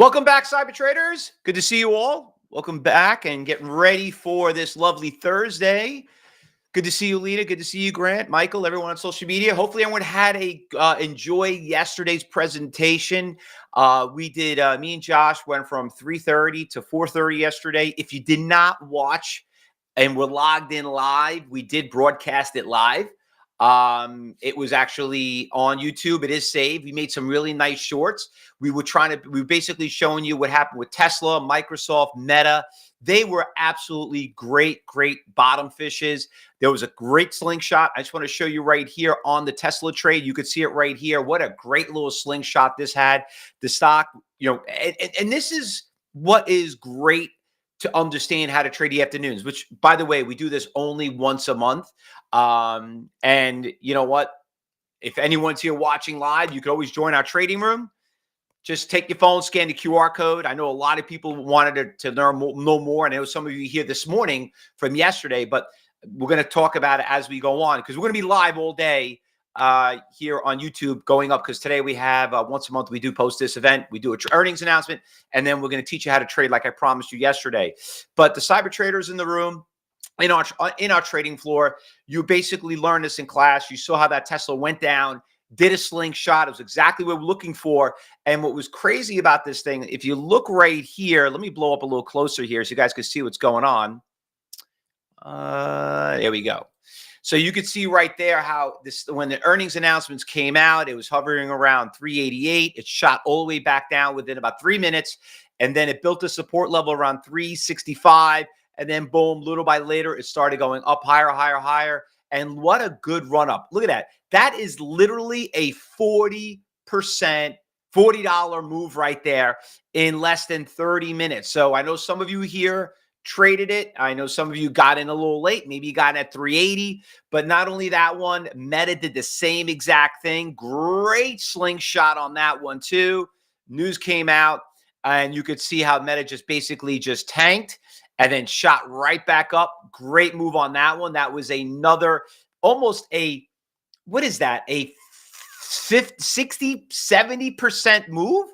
Welcome back, cyber traders. Good to see you all. Welcome back and getting ready for this lovely Thursday. Good to see you, Lita. Good to see you, Grant, Michael, everyone on social media. Hopefully, everyone had a enjoy yesterday's presentation. Me and Josh went from 3:30 to 4:30 yesterday. If you did not watch and were logged in live, we did broadcast it live. It was actually on YouTube. It is saved. We made some really nice shorts. We were basically showing you what happened with Tesla, Microsoft, Meta. They were absolutely great bottom fishes. There was a great slingshot. I just want to show you right here on the Tesla trade. You could see it right here. What a great little slingshot this had. The stock, and this is what is great to understand how to trade the afternoons, which, by the way, we do this only once a month. And you know what? If anyone's here watching live, you could always join our trading room. Just take your phone, scan the QR code. I know a lot of people wanted to know more. And I know some of you here this morning from yesterday, but we're going to talk about it as we go on because we're going to be live all day here on YouTube going up because today we have once a month we do post this event. We do an earnings announcement, and then we're going to teach you how to trade like I promised you yesterday. But the cyber traders in the room, in our trading floor, you basically learned this in class. You saw how that Tesla went down, did a slingshot. It was exactly what we're looking for. And what was crazy about this thing, if you look right here, let me blow up a little closer here so you guys can see what's going on. There we go. So you could see right there how when the earnings announcements came out, it was hovering around 388. It shot all the way back down within about 3 minutes. And then it built a support level around 365. And then boom, little by later, it started going up higher. And what a good run up. Look at that. That is literally a 40%, $40 move right there in less than 30 minutes. So I know some of you here traded it. I know some of you got in a little late. Maybe you got in at 380. But not only that one, Meta did the same exact thing. Great slingshot on that one too. News came out and you could see how Meta basically tanked and then shot right back up. Great move on that one. That was another almost what is that? A 60, 70% move?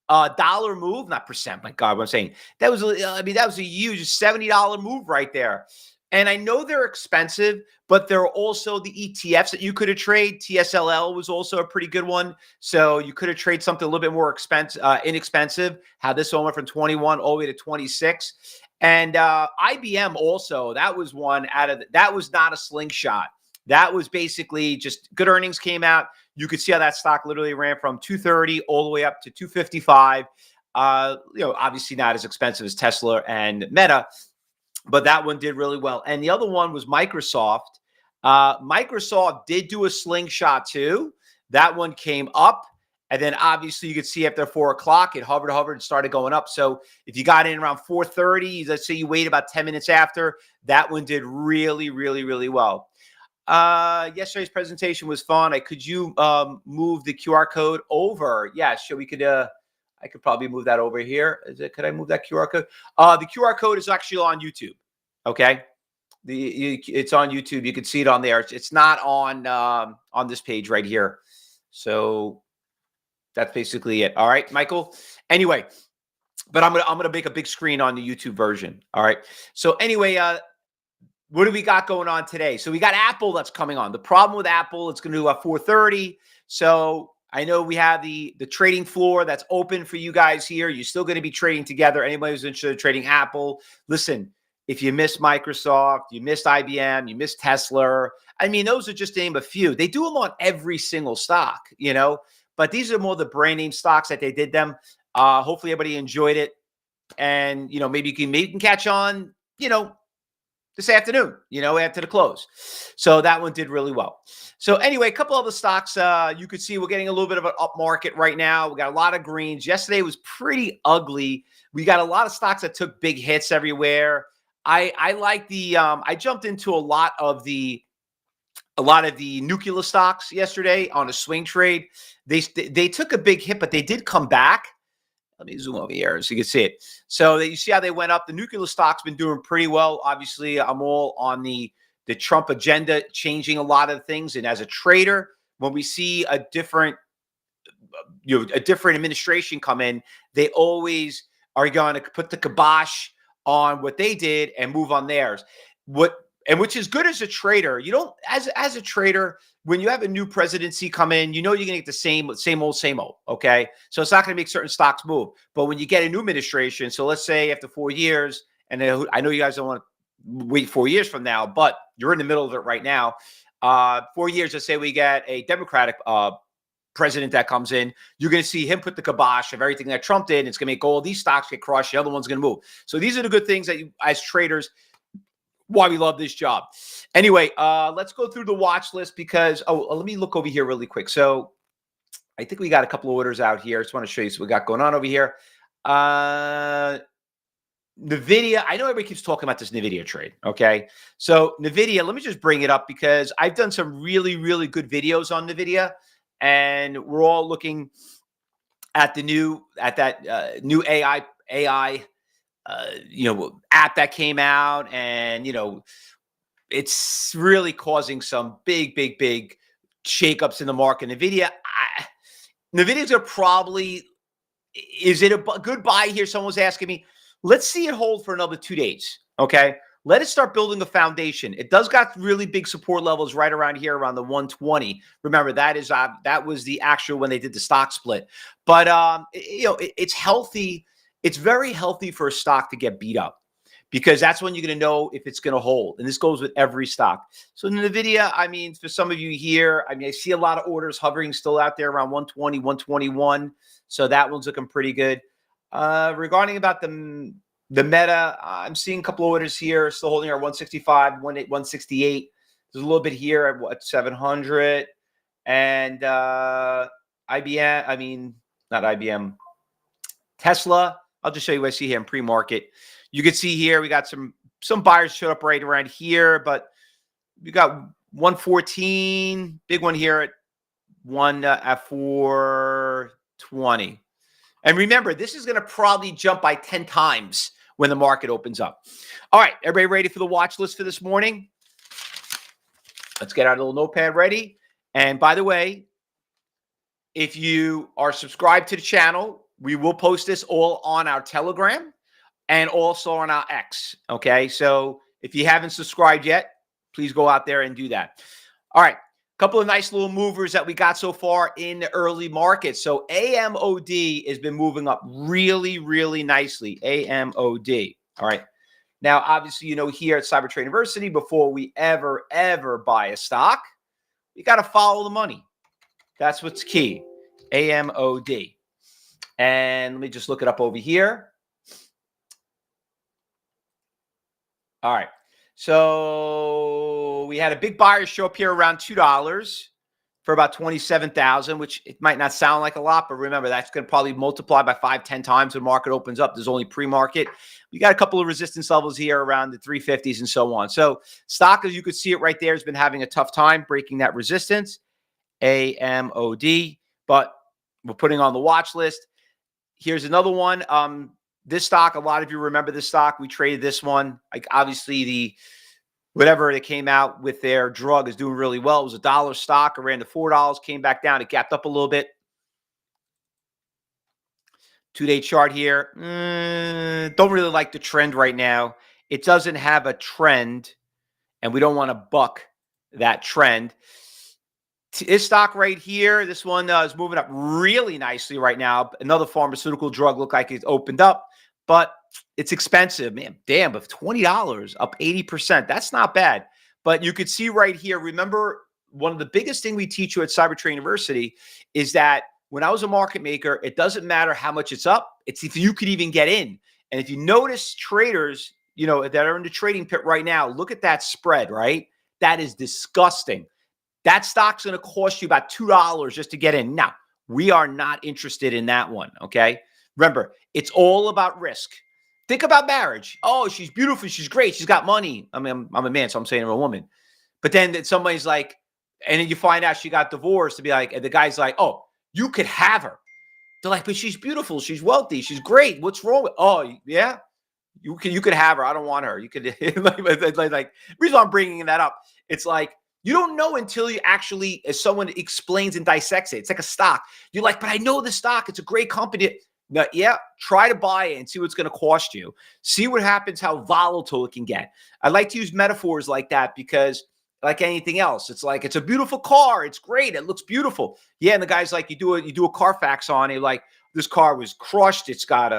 Dollar move, not percent. My God, what I'm saying. That was a huge $70 move right there. And I know they're expensive, but there are also the ETFs that you could have traded. TSLA was also a pretty good one. So you could have traded something a little bit more inexpensive. How this one went from 21 all the way to 26. And IBM also, that was one that was not a slingshot. That was basically just good earnings came out. You could see how that stock literally ran from 230 all the way up to 255. Obviously not as expensive as Tesla and Meta, but that one did really well. And the other one was Microsoft. Microsoft did do a slingshot too. That one came up. And then obviously you could see after 4 o'clock, it hovered and started going up. So if you got in around 4:30, let's say you wait about 10 minutes after, that one did really well. Yesterday's presentation was fun. Could you move the QR code over? Yeah, sure. I could probably move that over here. Could I move that QR code? The QR code is actually on YouTube. Okay. It's on YouTube. You can see it on there. It's not on this page right here. So that's basically it. All right, Michael. Anyway, but I'm gonna make a big screen on the YouTube version. All right. So anyway, what do we got going on today? So we got Apple that's coming on. The problem with Apple, it's going to do at 4:30. So I know we have the trading floor that's open for you guys here. You're still going to be trading together. Anybody who's interested in trading Apple, listen, if you missed Microsoft, you missed IBM, you missed Tesla. I mean, those are just to name a few. They do them on every single stock, but these are more the brand name stocks that they did them. Hopefully everybody enjoyed it. And, maybe you can catch on, this afternoon, after the close. So that one did really well. So anyway, a couple other stocks, you could see we're getting a little bit of an up market right now. We got a lot of greens. Yesterday was pretty ugly. We got a lot of stocks that took big hits everywhere. I like I jumped into a lot of the nuclear stocks yesterday on a swing trade. They took a big hit, but they did come back. Let me zoom over here so you can see it. So you see how they went up. The nuclear stock's been doing pretty well. Obviously, I'm all on the Trump agenda, changing a lot of things. And as a trader, when we see a different a different administration come in, they always are going to put the kibosh on what they did and move on theirs. Which is good as a trader. You don't, as a trader, when you have a new presidency come in, you're going to get the same old. Okay, so it's not going to make certain stocks move. But when you get a new administration, so let's say after 4 years, and I know you guys don't want to wait 4 years from now, but you're in the middle of it right now. 4 years, let's say we get a Democratic president that comes in, you're going to see him put the kibosh of everything that Trump did. And it's going to make all these stocks get crushed. The other one's going to move. So these are the good things that you, as traders, why we love this job. Anyway, let's go through the watch list because, let me look over here really quick. So I think we got a couple of orders out here. I just want to show you what we got going on over here. NVIDIA, I know everybody keeps talking about this NVIDIA trade, okay? So NVIDIA, let me just bring it up because I've done some really, really good videos on NVIDIA, and we're all looking at the new AI app that came out, and it's really causing some big shakeups in the market. NVIDIA's are probably, is it a good buy here? Someone was asking me. Let's see it hold for another 2 days, okay? Let it start building a foundation. It does got really big support levels right around here, around the 120. Remember, that was the actual when they did the stock split. But it's healthy. It's very healthy for a stock to get beat up because that's when you're going to know if it's going to hold. And this goes with every stock. So NVIDIA, I mean, for some of you here, I see a lot of orders hovering still out there around 120, 121. So that one's looking pretty good. Regarding about the Meta, I'm seeing a couple of orders here, still holding our 165, 168. There's a little bit here at what, 700. And IBM, not IBM, Tesla. I'll just show you what I see here in pre-market. You can see here we got some buyers showed up right around here, but we got 114, big one here at 420. And remember, this is going to probably jump by 10 times when the market opens up. All right, everybody ready for the watch list for this morning? Let's get our little notepad ready. And by the way, if you are subscribed to the channel, we will post this all on our Telegram and also on our X. Okay, so if you haven't subscribed yet, please go out there and do that. All right. Couple of nice little movers that we got so far in the early market. So AMOD has been moving up really, really nicely. AMOD. All right. Now, obviously, here at CyberTrading University, before we ever buy a stock, we got to follow the money. That's what's key. AMOD. And let me just look it up over here. All right. So we had a big buyer show up here around $2 for about 27,000, which it might not sound like a lot, but remember, that's going to probably multiply by 5-10 times when the market opens up. There's only pre-market. We got a couple of resistance levels here around the 350s and so on. So stock, as you could see it right there, has been having a tough time breaking that resistance, AMOD, but we're putting on the watch list. Here's another one. This stock, a lot of you remember this stock. We traded this one. Like obviously whatever they came out with their drug is doing really well. It was $1 stock. It ran to $4, came back down. It gapped up a little bit. 2-day chart here. Don't really like the trend right now. It doesn't have a trend, and we don't want to buck that trend. This stock right here, this one is moving up really nicely right now. Another pharmaceutical drug looked like it opened up, but it's expensive, man. Damn, but $20, up 80%. That's not bad. But you could see right here, remember, one of the biggest things we teach you at CyberTrading University is that when I was a market maker, it doesn't matter how much it's up. It's if you could even get in. And if you notice traders, that are in the trading pit right now, look at that spread, right? That is disgusting. That stock's going to cost you about $2 just to get in. Now, we are not interested in that one, okay? Remember, it's all about risk. Think about marriage. Oh, she's beautiful. She's great. She's got money. I mean, I'm a man, so I'm saying I'm a woman. But then somebody's like, and then you find out she got divorced to be like, and the guy's like, oh, you could have her. They're like, but she's beautiful. She's wealthy. She's great. What's wrong with? Oh, yeah, you could have her. I don't want her. You could like reason I'm bringing that up. It's like You don't know until you actually, as someone explains and dissects it. It's like a stock. You're like, but I know the stock. It's a great company. No, yeah, try to buy it and see what's going to cost you. See what happens, how volatile it can get. I like to use metaphors like that because, like anything else, it's like it's a beautiful car. It's great. It looks beautiful. Yeah, and the guy's like, you do a Carfax on it, like this car was crushed. It's got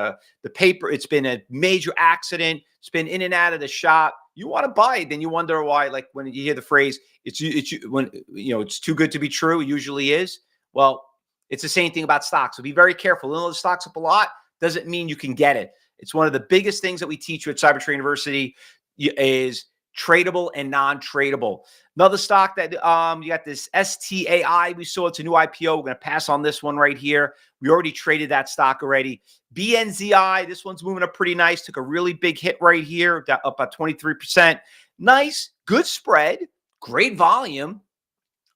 the paper. It's been a major accident. It's been in and out of the shop. You want to buy it, then you wonder why. Like when you hear the phrase, it's when it's too good to be true. It usually is. Well, it's the same thing about stocks. So be very careful. Even though the stock's up a lot, doesn't mean you can get it. It's one of the biggest things that we teach you at CyberTrading University is tradable and non-tradable. Another stock that you got this STAI. We saw it's a new IPO. We're going to pass on this one right here. We already traded that stock already. BNZI, this one's moving up pretty nice. Took a really big hit right here, up about 23%. Nice, good spread, great volume.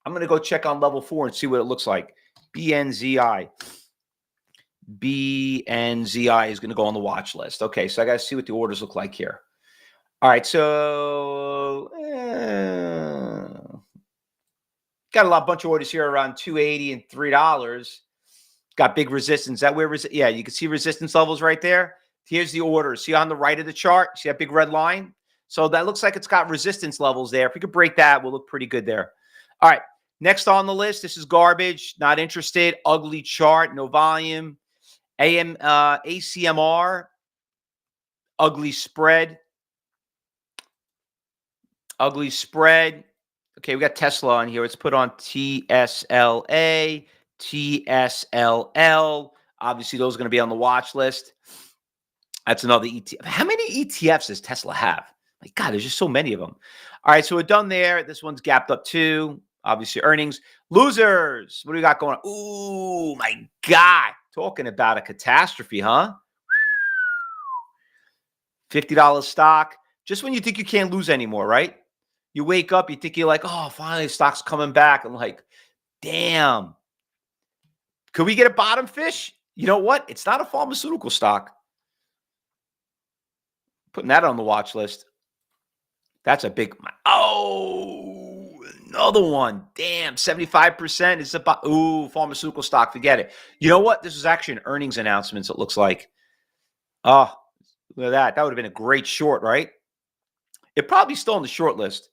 I'm going to go check on level 4 and see what it looks like. BNZI. BNZI is going to go on the watch list. Okay, so I got to see what the orders look like here. All right, so got a bunch of orders here around $2.80 and $3. Got big resistance. Is that where yeah, you can see resistance levels right there. Here's the orders. See on the right of the chart? See that big red line? So that looks like it's got resistance levels there. If we could break that, we'll look pretty good there. All right. Next on the list, this is garbage. Not interested. Ugly chart. No volume. ACMR. Ugly spread. Ugly spread. Okay, we got Tesla on here. Let's put on TSLA. TSLL. Obviously, those are going to be on the watch list. That's another ETF. How many ETFs does Tesla have? My God, there's just so many of them. All right, so we're done there. This one's gapped up too. Obviously, earnings. Losers. What do we got going on? Ooh, my God. Talking about a catastrophe, huh? $50 stock. Just when you think you can't lose anymore, right? You wake up, you think you're like, oh, finally, stock's coming back. I'm like, damn. Could we get a bottom fish? You know what? It's not a pharmaceutical stock. Putting that on the watch list. That's a big, oh, another one. Damn, 75% is about, ooh, pharmaceutical stock. Forget it. You know what? This was actually an earnings announcement, it looks like. Oh, look at that. That would have been a great short, right? It probably still on the short list.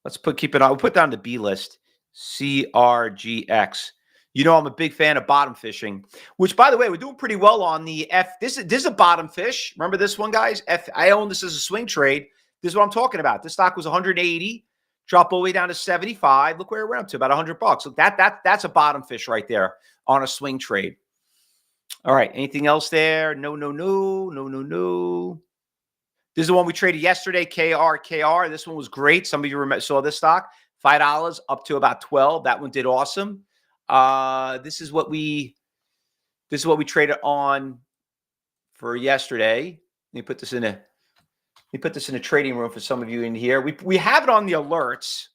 Let's keep it on. We'll put down the B list. CRGX. You know, I'm a big fan of bottom fishing, which, by the way, we're doing pretty well on the F. This is a bottom fish. Remember this one, guys? I own this as a swing trade. This is what I'm talking about. This stock was 180, dropped all the way down to 75. Look where it went up to, about $100. Look, that's a bottom fish right there on a swing trade. All right. Anything else there? No. This is the one we traded yesterday, KR. This one was great. Some of you saw this stock, $5 up to about 12. That one did awesome. This is what we traded on for yesterday. Let me put this in a trading room for some of you in here. We have it on the alerts.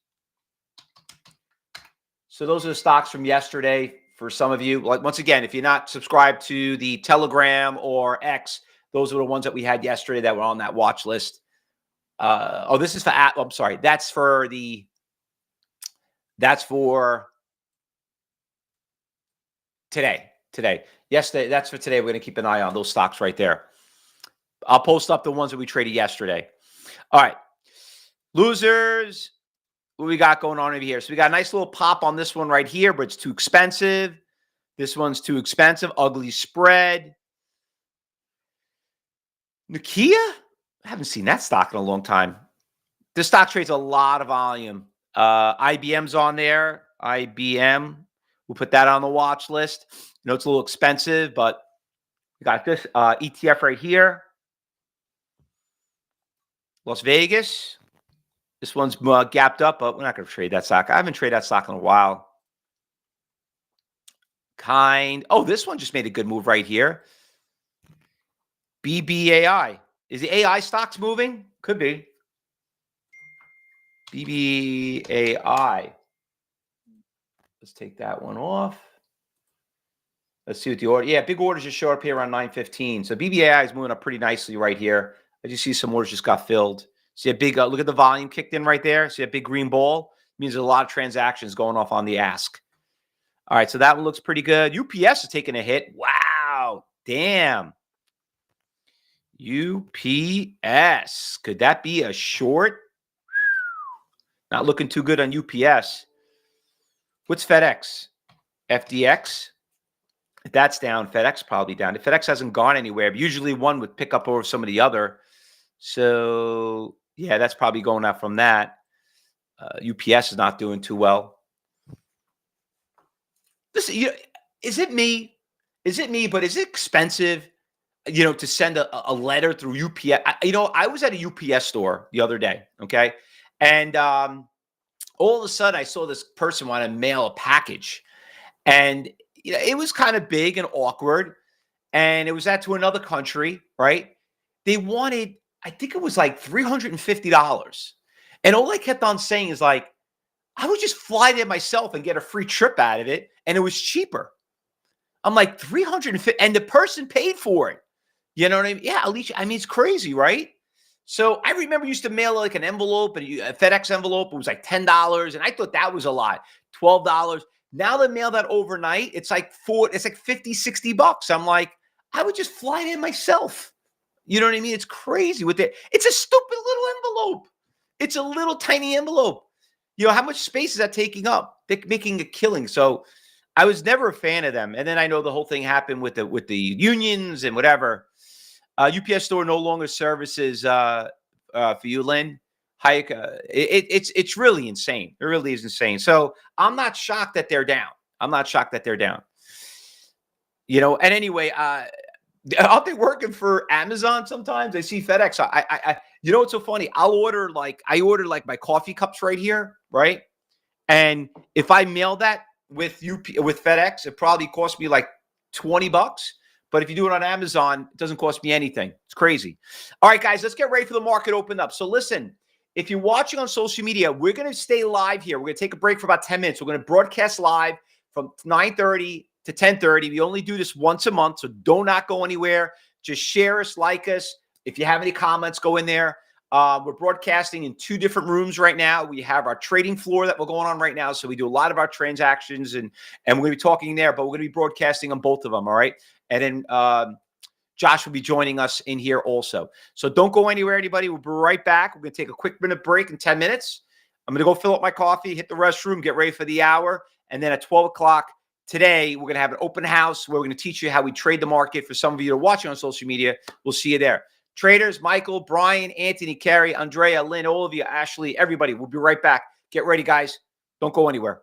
So those are the stocks from yesterday for some of you. Like, once again, if you're not subscribed to the Telegram or X, those are the ones that we had yesterday that were on that watch list. This is for I'm sorry. That's for today. Yesterday, that's for today. We're going to keep an eye on those stocks right there. I'll post up the ones that we traded yesterday. All right. Losers. What we got going on over here? So we got a nice little pop on this one right here, but it's too expensive. This one's too expensive. Ugly spread. Nokia? I haven't seen that stock in a long time. This stock trades a lot of volume. IBM's on there. IBM. We'll put that on the watch list. I know it's a little expensive, but we got this ETF right here. Las Vegas. This one's gapped up, but we're not going to trade that stock. I haven't traded that stock in a while. Oh, this one just made a good move right here. BBAI. Is the AI stocks moving? Could be. BBAI. Let's take that one off. Let's see what the order. Yeah, big orders just show up here around 9:15. So BBAI is moving up pretty nicely right here. I just see some orders just got filled. See a big look at the volume kicked in right there. See a big green ball. means there's a lot of transactions going off on the ask. All right, so that one looks pretty good. UPS is taking a hit. Wow, damn. UPS. Could that be a short? Not looking too good on UPS. What's FedEx? FDX? If that's down, FedEx probably down. If FedEx hasn't gone anywhere, but usually one would pick up over some of the other. So, yeah, that's probably going out from that. UPS is not doing too well. Listen, is it me? Is it me? But is it expensive, to send a letter through UPS? I was at a UPS store the other day, okay? And all of a sudden, I saw this person want to mail a package. And it was kind of big and awkward. And it was to another country, right? They wanted, I think it was like $350. And all I kept on saying is like, I would just fly there myself and get a free trip out of it. And it was cheaper. I'm like, 350, and the person paid for it. You know what I mean? Yeah, Alicia, it's crazy, right? So I remember used to mail like an envelope, and a FedEx envelope. It was like $10, and I thought that was a lot. $12. Now they mail that overnight. It's like $50, $60. I'm like, I would just fly there myself. You know what I mean? It's crazy with it. It's a stupid little envelope. It's a little tiny envelope. How much space is that taking up? They're making a killing. So I was never a fan of them. And then I know the whole thing happened with the unions and whatever. UPS store no longer services for you, Lynn. Hayek, it's really insane. It really is insane. So I'm not shocked that they're down. And anyway, aren't they working for Amazon sometimes? I see FedEx. What's so funny? I order like my coffee cups right here, right? And if I mail that with FedEx, it probably costs me like $20. But if you do it on Amazon, it doesn't cost me anything. It's crazy. All right, guys, let's get ready for the market open up. So listen, if you're watching on social media, we're going to stay live here. We're going to take a break for about 10 minutes. We're going to broadcast live from 9:30 to 10:30. We only do this once a month, so do not go anywhere. Just share us, like us. If you have any comments, go in there. We're broadcasting in 2 different rooms right now. We have our trading floor that we're going on right now. So we do a lot of our transactions, and we're going to be talking there, but we're going to be broadcasting on both of them. All right. And then Josh will be joining us in here also. So don't go anywhere, anybody. We'll be right back. We're going to take a quick minute break in 10 minutes. I'm going to go fill up my coffee, hit the restroom, get ready for the hour. And then at 12 o'clock today, we're going to have an open house where we're going to teach you how we trade the market. For some of you that are watching on social media, we'll see you there. Traders, Michael, Brian, Anthony, Carrie, Andrea, Lynn, all of you, Ashley, everybody. We'll be right back. Get ready, guys. Don't go anywhere.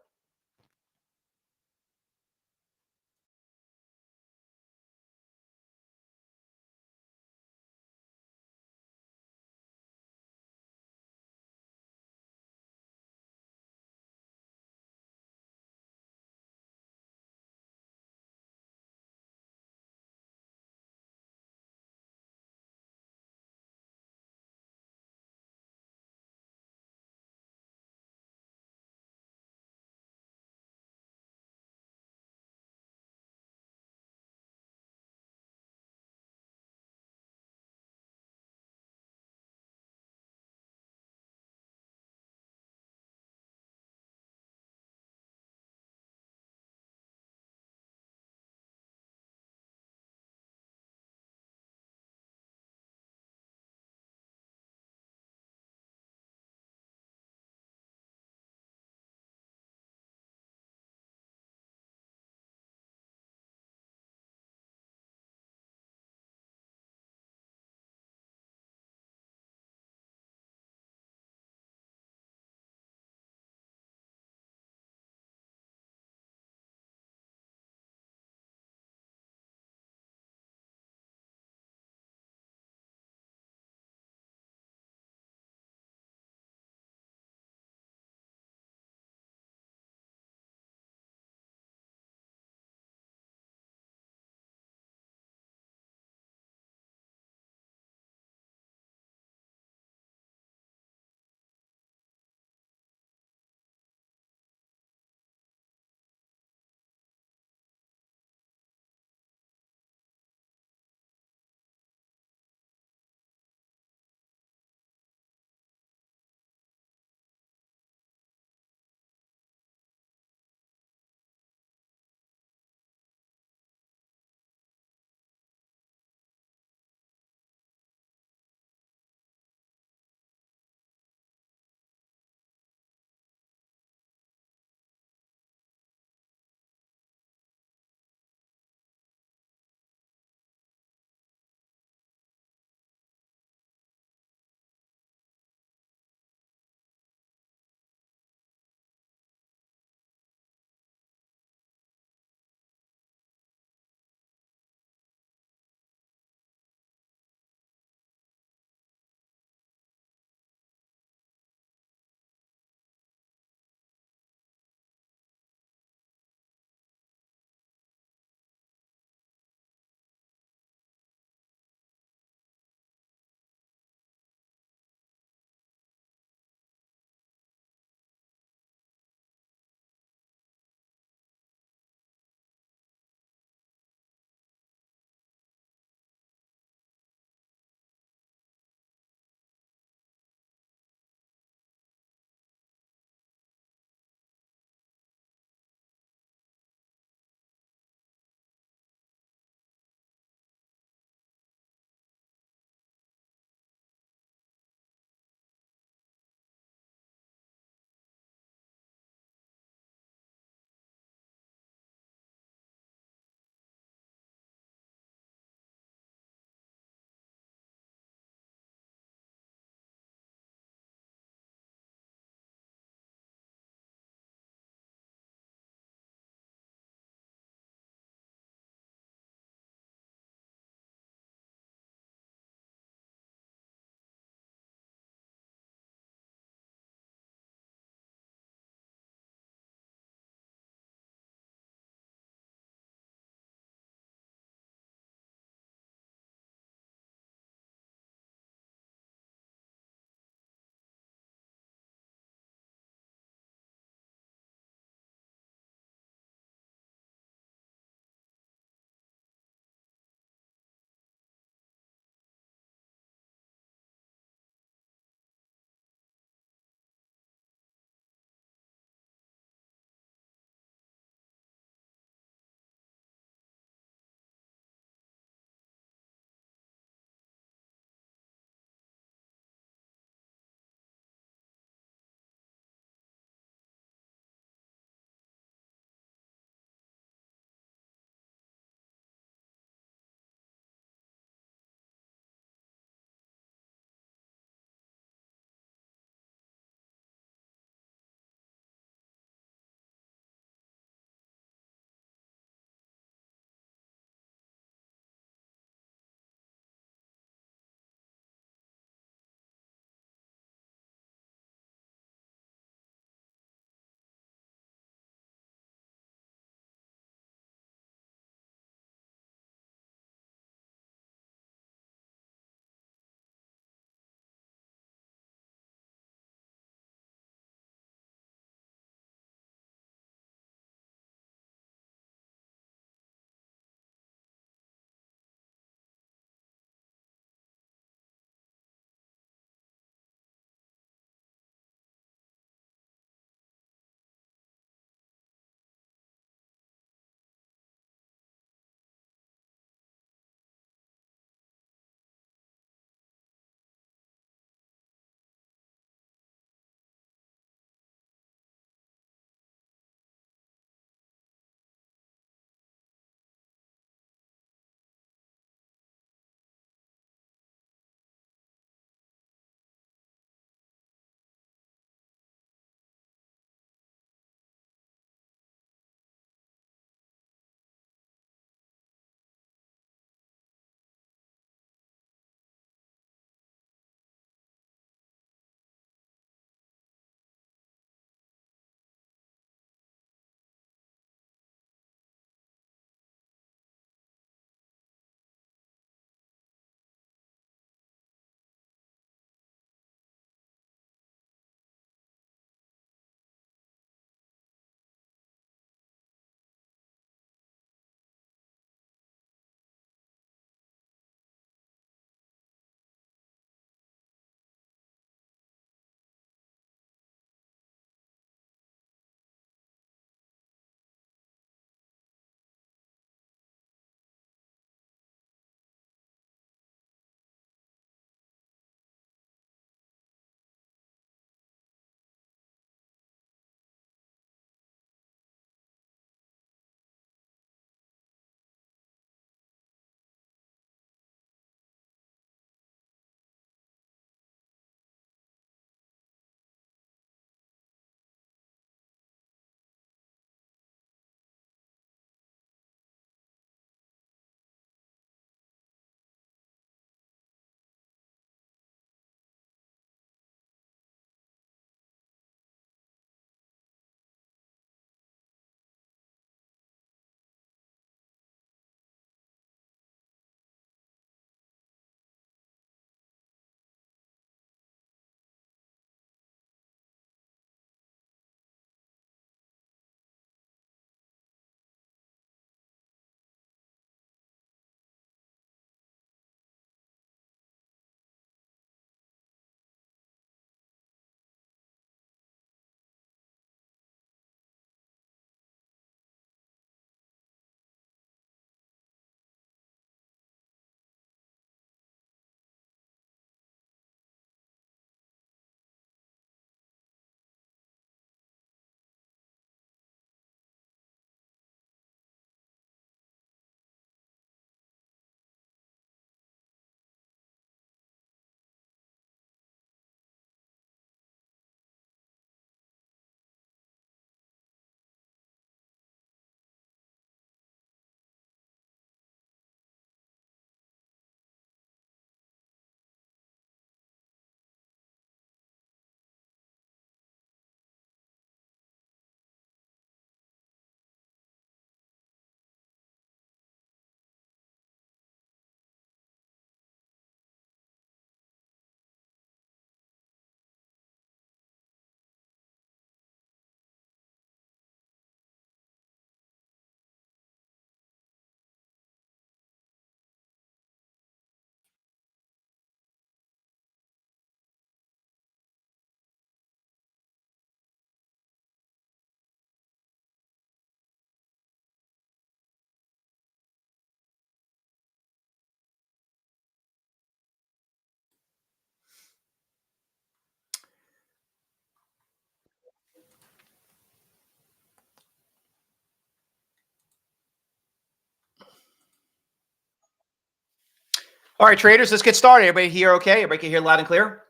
All right, traders, let's get started. Everybody here okay? Everybody can hear loud and clear?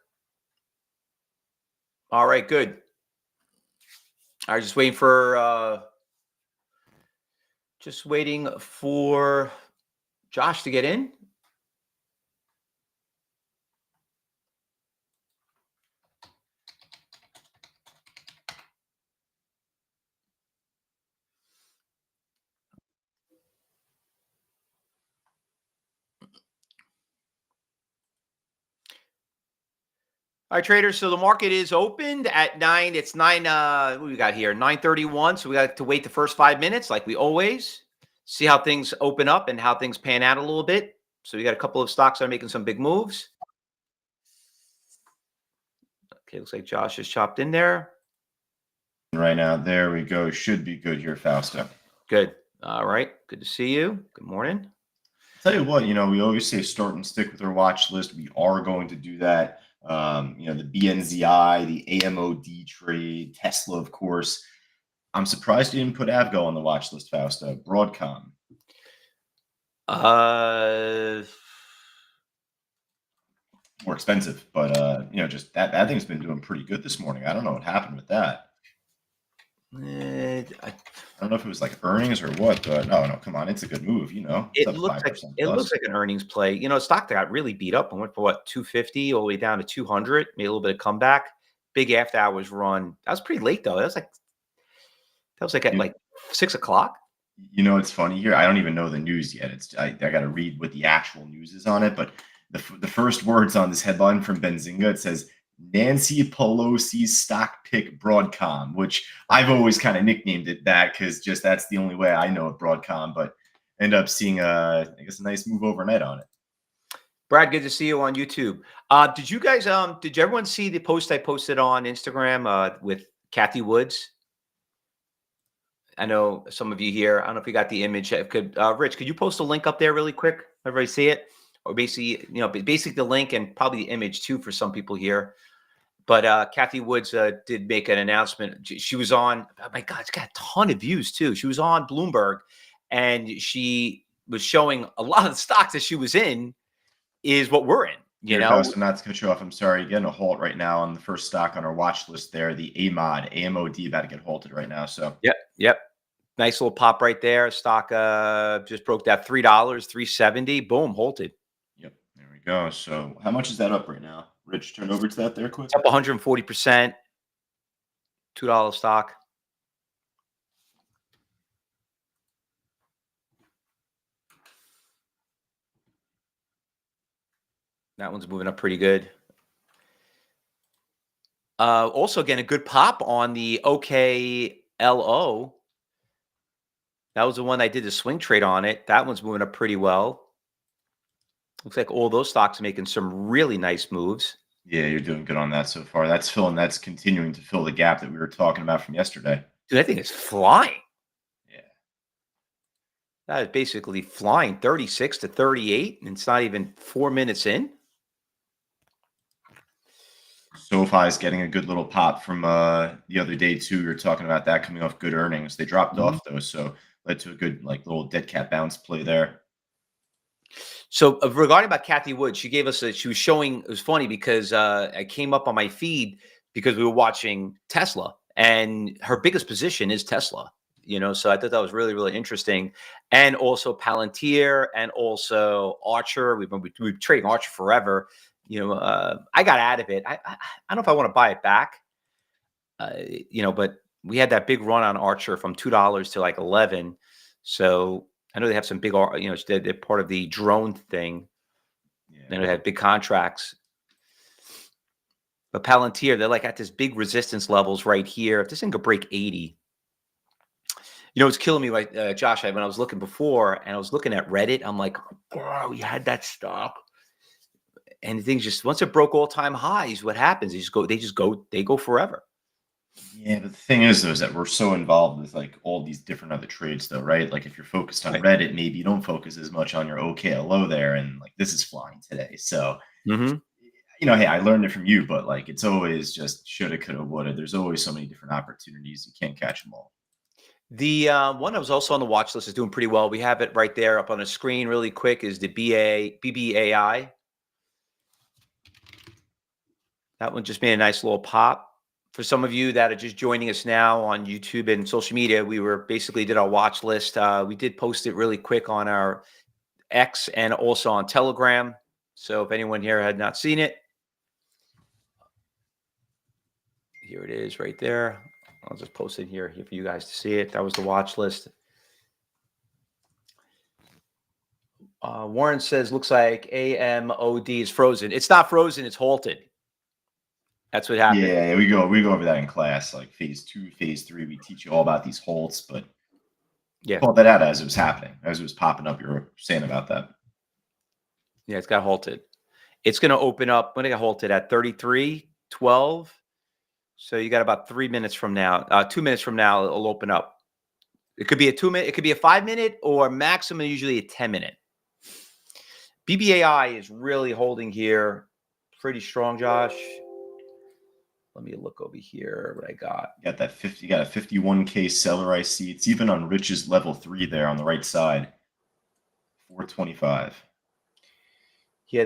All right, good. All right, just waiting for Josh to get in. All right, traders. So the market is opened at 9. It's 9. What do we got here? 9:31. So we got to wait the first 5 minutes, like we always. See how things open up and how things pan out a little bit. So we got a couple of stocks that are making some big moves. Okay, looks like Josh is chopped in there. Right now, there we go. Should be good here, Fausto. Good. All right. Good to see you. Good morning. Tell you what, we always say start and stick with our watch list. We are going to do that. The BNZI, the AMOD trade, Tesla, of course. I'm surprised you didn't put Avgo on the watch list, Fausto. Broadcom. More expensive, but just that thing's been doing pretty good this morning. I don't know what happened with that. I don't know if it was like earnings or what, but no, come on, it's a good move. It looks like an earnings play. Stock that got really beat up and went for what, 250 all the way down to 200. Made a little bit of comeback. Big after hours run. That was pretty late though. That was like at like 6 o'clock. It's funny here. I don't even know the news yet. I got to read what the actual news is on it. But the first words on this headline from Benzinga, it says Nancy Pelosi's stock pick Broadcom, which I've always kind of nicknamed it that because just that's the only way I know of Broadcom. But end up seeing I guess a nice move overnight on it. Brad, good to see you on YouTube. Did you guys did everyone see the post I posted on Instagram with Kathy Woods? I know some of you here. I don't know if you got the image. Rich, could you post a link up there really quick? Everybody see it? Or basically the link and probably the image too for some people here. But Kathy Woods did make an announcement. She was on, oh my God, it's got a ton of views too. She was on Bloomberg and she was showing a lot of the stocks that she was in is what we're in. Fausto, not to cut you off, I'm sorry. Getting a halt right now on the first stock on our watch list there, the AMOD, about to get halted right now. So Yep. Nice little pop right there. Stock just broke that $3, $3.70. Boom, halted. Yep, there we go. So how much is that up right now? Rich, turn over to that there quick. It's up 140%. $2 stock. That one's moving up pretty good. Also, again, a good pop on the OKLO. That was the one I did the swing trade on it. That one's moving up pretty well. Looks like all those stocks are making some really nice moves. Yeah, you're doing good on that so far. That's continuing to fill the gap that we were talking about from yesterday. Dude, I think it's flying. Yeah. That is basically flying 36 to 38, and it's not even 4 minutes in. SoFi is getting a good little pop from the other day too. We were talking about that coming off good earnings. They dropped off though, so led to a good little dead cat bounce play there. So regarding about Kathy Wood, she gave us she was showing, it was funny because I came up on my feed because we were watching Tesla and her biggest position is Tesla, so I thought that was really, really interesting. And also Palantir and also Archer. We've been trading Archer forever. I got out of it. I don't know if I want to buy it back, but we had that big run on Archer from $2 to like 11. So I know they have some big, they're part of the drone thing. Yeah. They have big contracts. But Palantir, they're like at this big resistance levels right here. If this thing could break 80, it's killing me, right, Josh? When I was looking before and I was looking at Reddit, I'm like, oh, we had that stock. And the things just, once it broke all-time highs, what happens? They go forever. Yeah, but the thing is, though, is that we're so involved with like all these different other trades, though, right? Like if you're focused on Reddit, maybe you don't focus as much on your OKLO there, and like this is flying today. So, hey, I learned it from you, but like it's always just shoulda, coulda, woulda. There's always so many different opportunities. You can't catch them all. The one that was also on the watch list is doing pretty well. We have it right there up on the screen really quick is the BBAI. That one just made a nice little pop. For some of you that are just joining us now on YouTube and social media, we were basically did our watch list. We did post it really quick on our X and also on Telegram. So if anyone here had not seen it, here it is right there. I'll just post it here for you guys to see it. That was the watch list. Warren says, looks like AMOD is frozen. It's not frozen. It's halted. That's what happened. Yeah, we go over that in class, like phase 2, phase 3. We teach you all about these halts, but yeah, called that out as it was happening, as it was popping up. You were saying about that. Yeah, it's got halted. It's going to open up when it got halted at 33.12. So you got about 3 minutes from now. 2 minutes from now, it'll open up. It could be a 2 minute. It could be a 5 minute, or maximum usually a 10 minute. BBAI is really holding here pretty strong, Josh. Let me look over here what I got. You got that 50. You got a 51K seller I see. It's even on Rich's level 3 there on the right side. 425. Yeah,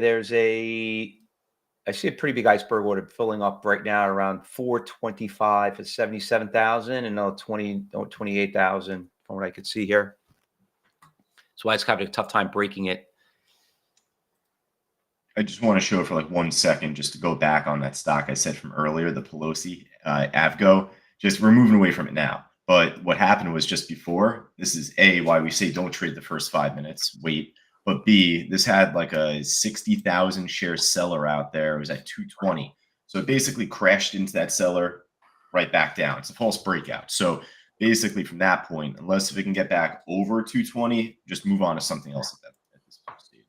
I see a pretty big iceberg order filling up right now around 425 for 77,000 and now 28,000 from what I could see here. That's why it's having a tough time breaking it. I just want to show for like 1 second, just to go back on that stock I said from earlier, the Pelosi Avgo. Just we're moving away from it now. But what happened was just before. This is A, why we say don't trade the first 5 minutes. Wait. But B, this had like a 60,000 share seller out there. It was at 220. So it basically crashed into that seller right back down. It's a false breakout. So basically from that point, unless if it can get back over 220, just move on to something else at this stage.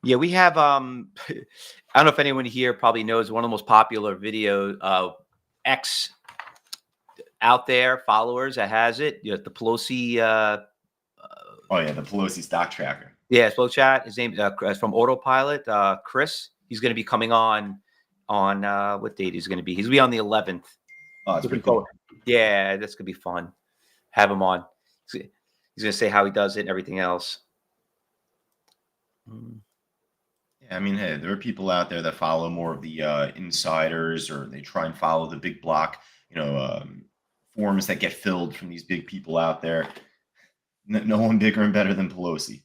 Yeah, we have I don't know if anyone here probably knows one of the most popular video X out there, followers that has it. You know, the Pelosi oh yeah, the Pelosi stock tracker. Yeah, Flow Chat. His name is from Autopilot. Chris. He's going to be coming on what date he's going to be? He's going to be on the 11th. Oh, that's pretty cool. Yeah, that's going to be fun. Have him on. He's going to say how he does it and everything else. Yeah, I mean, hey, there are people out there that follow more of the insiders, or they try and follow the big block, forums that get filled from these big people out there. No one bigger and better than Pelosi.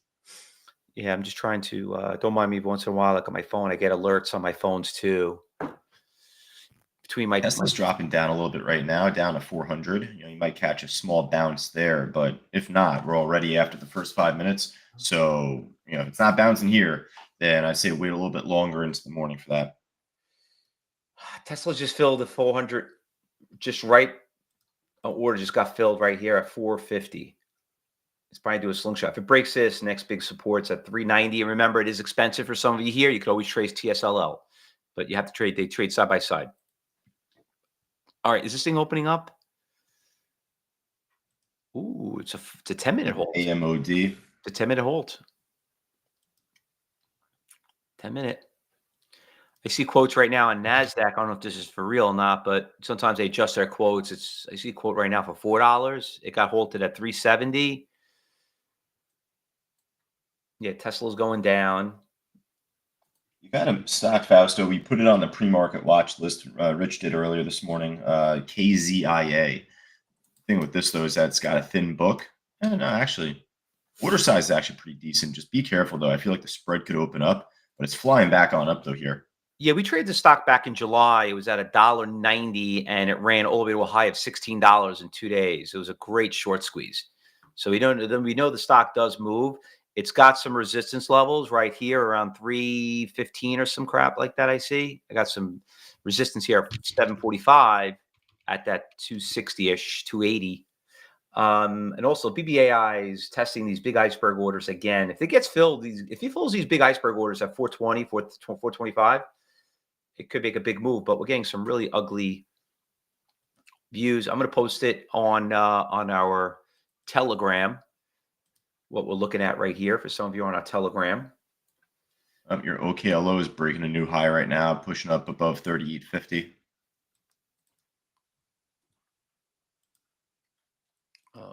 Yeah, I'm just trying to, don't mind me once in a while, like on my phone, I get alerts on my phones too. Between my Tesla's dropping down a little bit right now, down to 400. You might catch a small bounce there, but if not, we're already after the first 5 minutes. So, if it's not bouncing here, then I'd say wait a little bit longer into the morning for that. Tesla just filled the 400, just right. An order just got filled right here at 450. It's probably do a slingshot. If it breaks this, next big support's at 390. And remember, it is expensive for some of you here. You could always trace TSLA, but you have to trade. They trade side by side. All right, is this thing opening up? Ooh, it's a 10-minute hold. AMOD. It's a 10-minute hold. 10-minute. I see quotes right now on NASDAQ. I don't know if this is for real or not, but sometimes they adjust their quotes. I see a quote right now for $4. It got halted at 370. Yeah, Tesla's going down. You got a stock, Fausto. We put it on the pre-market watch list. Rich did earlier this morning. KZIA. The thing with this, though, is that it's got a thin book. No, actually, order size is actually pretty decent. Just be careful, though. I feel like the spread could open up, but it's flying back on up, though, here. Yeah, we traded the stock back in July. It was at $1.90, and it ran all the way to a high of $16 in 2 days. It was a great short squeeze. So we know the stock does move. It's got some resistance levels right here around 315 or some crap like that. I see. I got some resistance here at 745 at that 260-ish, 280. And also BBAI is testing these big iceberg orders again. If it gets filled, if he fills these big iceberg orders at 420, 425, it could make a big move. But we're getting some really ugly views. I'm going to post it on our Telegram. What we're looking at right here for some of you on our Telegram. Your OKLO is breaking a new high right now, pushing up above 38.50.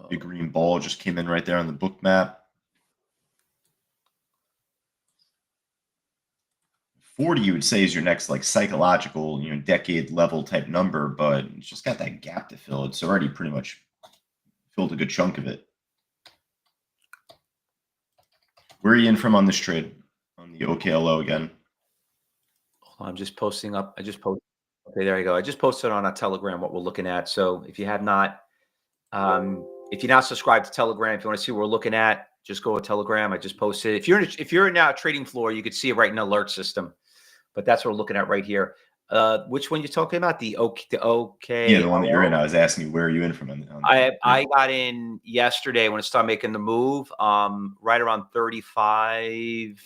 Big green ball just came in right there on the book map. 40, you would say, is your next like psychological, decade level type number, but it's just got that gap to fill. It's already pretty much filled a good chunk of it. Where are you in from on this trade on the OKLO again? I'm just posting up. I just posted. Okay, there you go. I just posted on a Telegram what we're looking at. So if you have not, if you're not subscribed to Telegram, if you want to see what we're looking at, just go to Telegram. I just posted. If you're now a trading floor, you could see it right in the alert system. But that's what we're looking at right here. Which one you're talking about? The OK. Yeah, the one that you're in. I was asking you, where are you in from? I got in yesterday when it started making the move, right around 35-ish,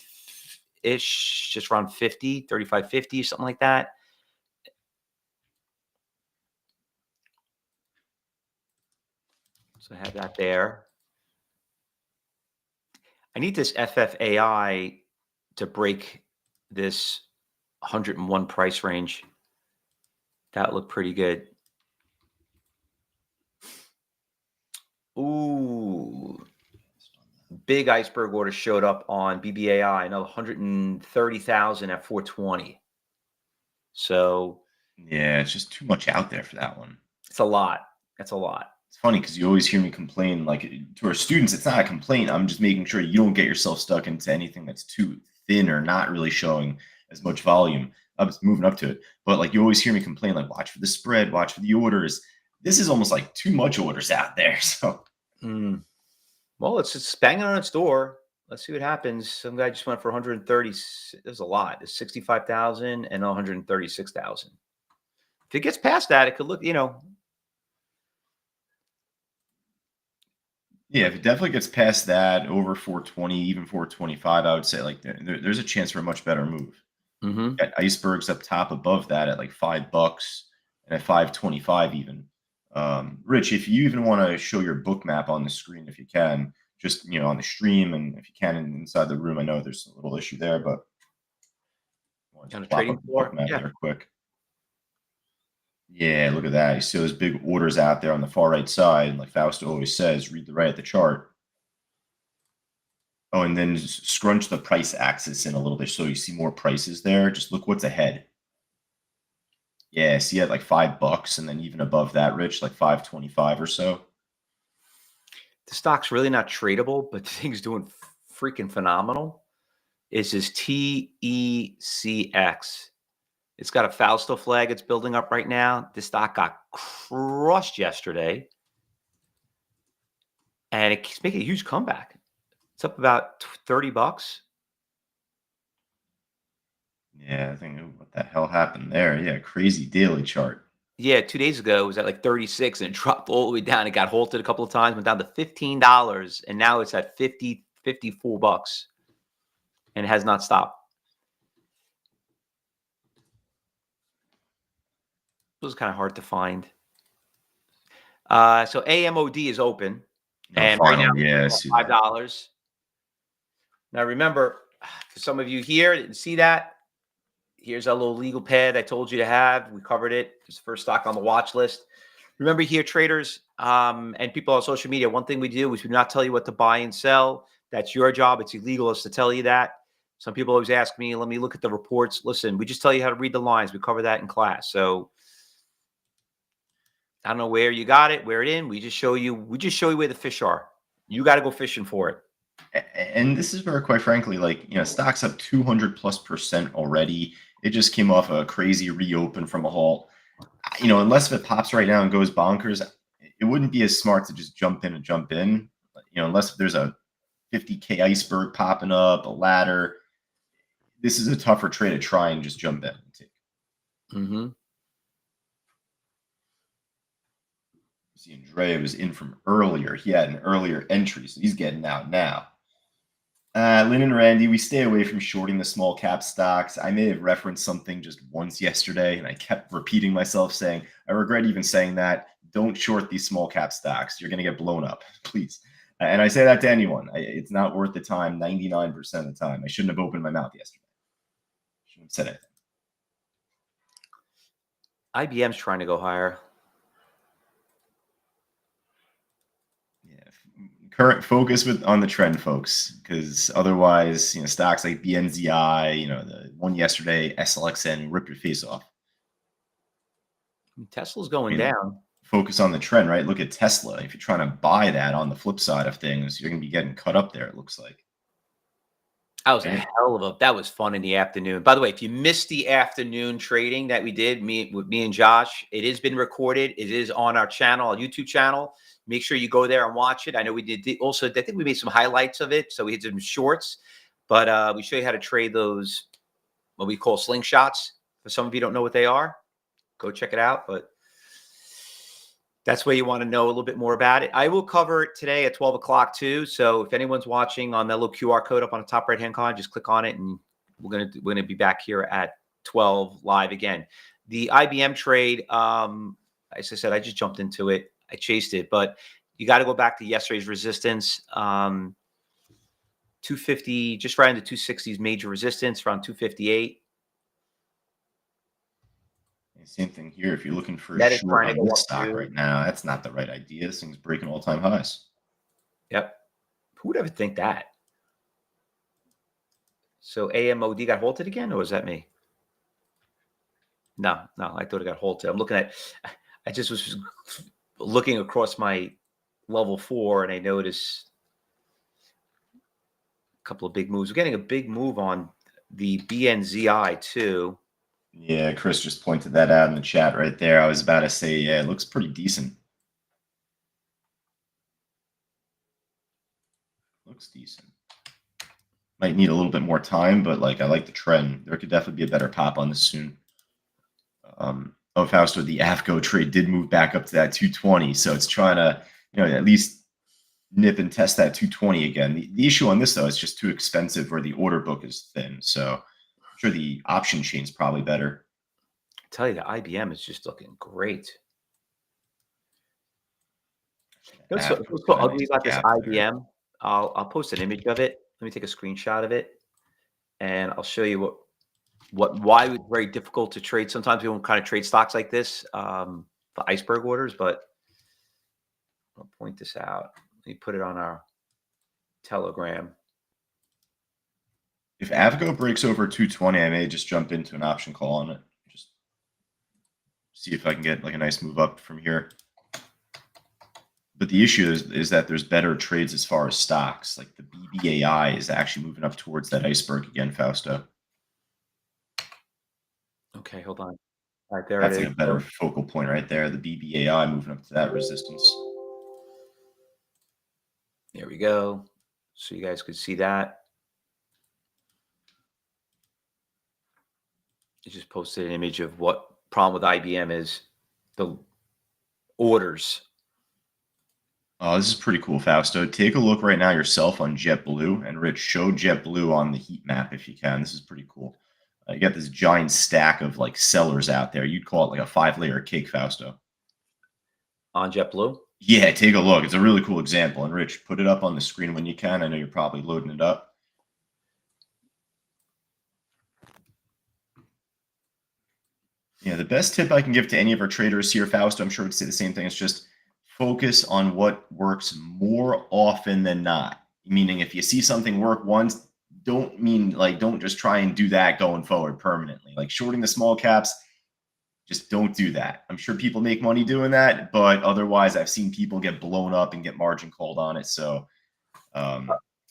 just around 50, 35, 50, something like that. So I have that there. I need this FFAI to break this 101 price range. That looked pretty good. Ooh. Big iceberg order showed up on BBAI, another 130,000 at 420. So yeah, it's just too much out there for that one. It's a lot. That's a lot. It's funny because you always hear me complain, like to our students, it's not a complaint. I'm just making sure you don't get yourself stuck into anything that's too thin or not really showing as much volume. I'm just moving up to it. But like you always hear me complain, like watch for the spread, watch for the orders. This is almost like too much orders out there. So well, it's just banging on its door. Let's see what happens. Some guy just went for 130. There's a lot. It's 65,000 and 136,000. If it gets past that, it could look, yeah, if it definitely gets past that, over 420, even 425, I would say like there's a chance for a much better move. Got icebergs up top above that at like $5 and at 525 even. Rich, if you even want to show your book map on the screen, if you can, just on the stream, and if you can inside the room, I know there's a little issue there, but on a trading floor, book map there quick. Yeah, look at that. You see those big orders out there on the far right side. Like Fausto always says, read the right of the chart. Oh, and then scrunch the price axis in a little bit so you see more prices there. Just look what's ahead. Yeah, see at like $5, and then even above that, Rich, like 525 or so. The stock's really not tradable, but the thing's doing freaking phenomenal. Is this TECX? It's got a Fausto flag. It's building up right now. The stock got crushed yesterday, and it's making a huge comeback. It's up about $30. Yeah, I think what the hell happened there? Yeah, crazy daily chart. Yeah, 2 days ago it was at like 36 and it dropped all the way down. It got halted a couple of times, went down to $15, and now it's at $54, and it has not stopped. It was kind of hard to find. So AMOD is open, and right now $5. Now remember, for some of you here didn't see that. Here's our little legal pad I told you to have. We covered it. It's the first stock on the watch list. Remember here, traders and people on social media, one thing we do is we do not tell you what to buy and sell. That's your job. It's illegal us to tell you that. Some people always ask me, let me look at the reports. Listen, we just tell you how to read the lines. We cover that in class. So I don't know where you got it, where it in. We just show you where the fish are. You got to go fishing for it. And this is where, quite frankly, like, stock's up 200+% already. It just came off a crazy reopen from a halt. Unless if it pops right now and goes bonkers, it wouldn't be as smart to just jump in. Unless there's a 50K iceberg popping up, a ladder. This is a tougher trade to try and just jump in and take. See, Andrea was in from earlier. He had an earlier entry, so he's getting out now. Lynn and Randy, we stay away from shorting the small cap stocks. I may have referenced something just once yesterday, and I kept repeating myself saying, I regret even saying that. Don't short these small cap stocks. You're going to get blown up, please. And I say that to anyone. It's not worth the time 99% of the time. I shouldn't have opened my mouth yesterday. Shouldn't have said anything. IBM's trying to go higher. Yeah, current focus on the trend, folks, because otherwise, stocks like BNZI, the one yesterday, SLXN, rip your face off. Tesla's going I mean, down. focus on the trend, right? Look at Tesla. If you're trying to buy that on the flip side of things, you're going to be getting cut up there, it looks like. Right? That was fun in the afternoon. By the way, if you missed the afternoon trading that we did, with me and Josh, it has been recorded. It is on our channel, our YouTube channel. Make sure you go there and watch it. I know we did also, I think we made some highlights of it. So we had some shorts, but we show you how to trade those, what we call slingshots. For some of you don't know what they are, go check it out. But that's where you want to know a little bit more about it. I will cover it today at 12 o'clock too. So if anyone's watching on that little QR code up on the top right-hand corner, just click on it and we're gonna be back here at 12 live again. The IBM trade, as I said, I just jumped into it. I chased it, but you got to go back to yesterday's resistance. 250, just right into 260's major resistance, around 258. Same thing here. If you're looking for a That is short trying to on go this up stock to, right now, that's not the right idea. This thing's breaking all-time highs. yep. Who would ever think that? So AMOD got halted again, or was that me? No, I thought it got halted. I just was looking across my level 4 and I noticed a couple of big moves. We're getting a big move on the BNZI too. Yeah, Chris just pointed that out in the chat right there. I was about to say, yeah, it looks pretty decent. Looks decent. Might need a little bit more time, but I like the trend. There could definitely be a better pop on this soon. Fausto, the AFCO trade did move back up to that 220, so it's trying to, at least nip and test that 220 again. The issue on this though is just too expensive, where the order book is thin. So I'm sure the option chain is probably better. I tell you, the IBM is just looking great. What's so ugly about this IBM? I'll post an image of it. Let me take a screenshot of it, and I'll show you why it's very difficult to trade. Sometimes we won't kind of trade stocks like this, the iceberg orders, but I'll point this out. Let me put it on our Telegram. If AVGO breaks over 220, I may just jump into an option call on it. Just see if I can get a nice move up from here. But the issue is that there's better trades as far as stocks. Like the BBAI is actually moving up towards that iceberg again, Fausto. Okay, hold on. All right, there That's it is. a better focal point right there. The BBAI moving up to that resistance. There we go. So you guys could see that. I just posted an image of what problem with IBM is, the orders. Oh, this is pretty cool, Fausto. Take a look right now yourself on JetBlue, and Rich, show JetBlue on the heat map if you can. This is pretty cool. You got this giant stack of sellers out there. You'd call it a 5-layer cake, Fausto. On JetBlue? Yeah, take a look. It's a really cool example. And Rich, put it up on the screen when you can. I know you're probably loading it up. Yeah, the best tip I can give to any of our traders here, Fausto, I'm sure would say the same thing. It's just focus on what works more often than not. Meaning, if you see something work once, don't just try and do that going forward permanently. Shorting the small caps, just don't do that. I'm sure people make money doing that, but otherwise, I've seen people get blown up and get margin called on it. So, yeah,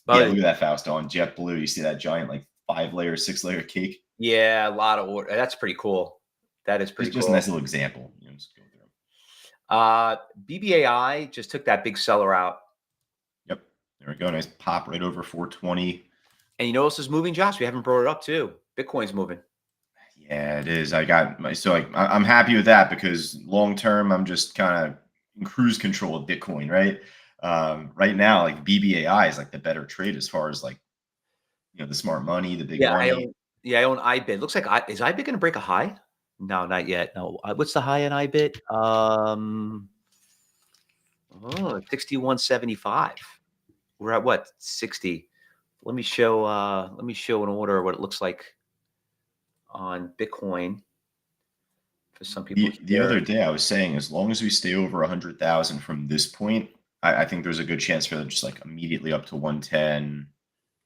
look at that, Fausto, on JetBlue. You see that giant 5-layer, 6-layer cake? Yeah, a lot of order. That's pretty cool. That is pretty cool. Just a nice little example. Just go through. BBAI just took that big seller out. Yep. There we go. Nice pop right over 420. And you know what else is moving, Josh? We haven't brought it up too. Bitcoin's moving. Yeah, it is. I'm happy with that, because long term, I'm just kind of in cruise control of Bitcoin, right? Right now, BBAI is the better trade as far as the smart money, the big money. I own IBIT. Looks like is IBIT going to break a high? No, not yet. No. What's the high in IBIT? 61.75. We're at what? 60. Let me show an order of what it looks like on Bitcoin for some people. The other day I was saying, as long as we stay over 100,000 from this point, I think there's a good chance for just like immediately up to 110.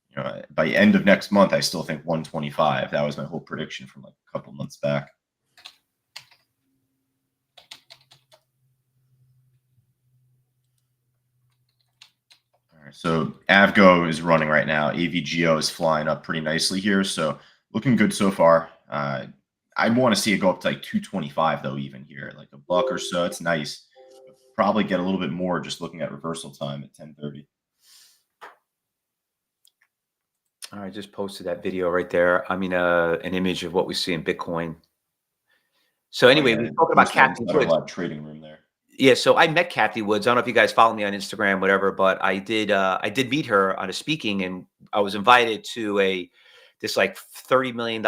You know, by end of next month, I still think 125. That was my whole prediction from like a couple months back. All right, so Avgo is running right now. AVGO is flying up pretty nicely here, so looking good so far. I want to see it go up to like 225 though, even here, like a buck or so. It's nice. But probably get a little bit more just looking at reversal time at 10:30. All right, just posted that video right there. I mean, an image of what we see in Bitcoin. So anyway, we're talking about Kathy Woods. Our trading room there. Yeah, so I met Kathy Woods. I don't know if you guys follow me on Instagram, whatever, but I did meet her on a speaking, and I was invited to this like $30 million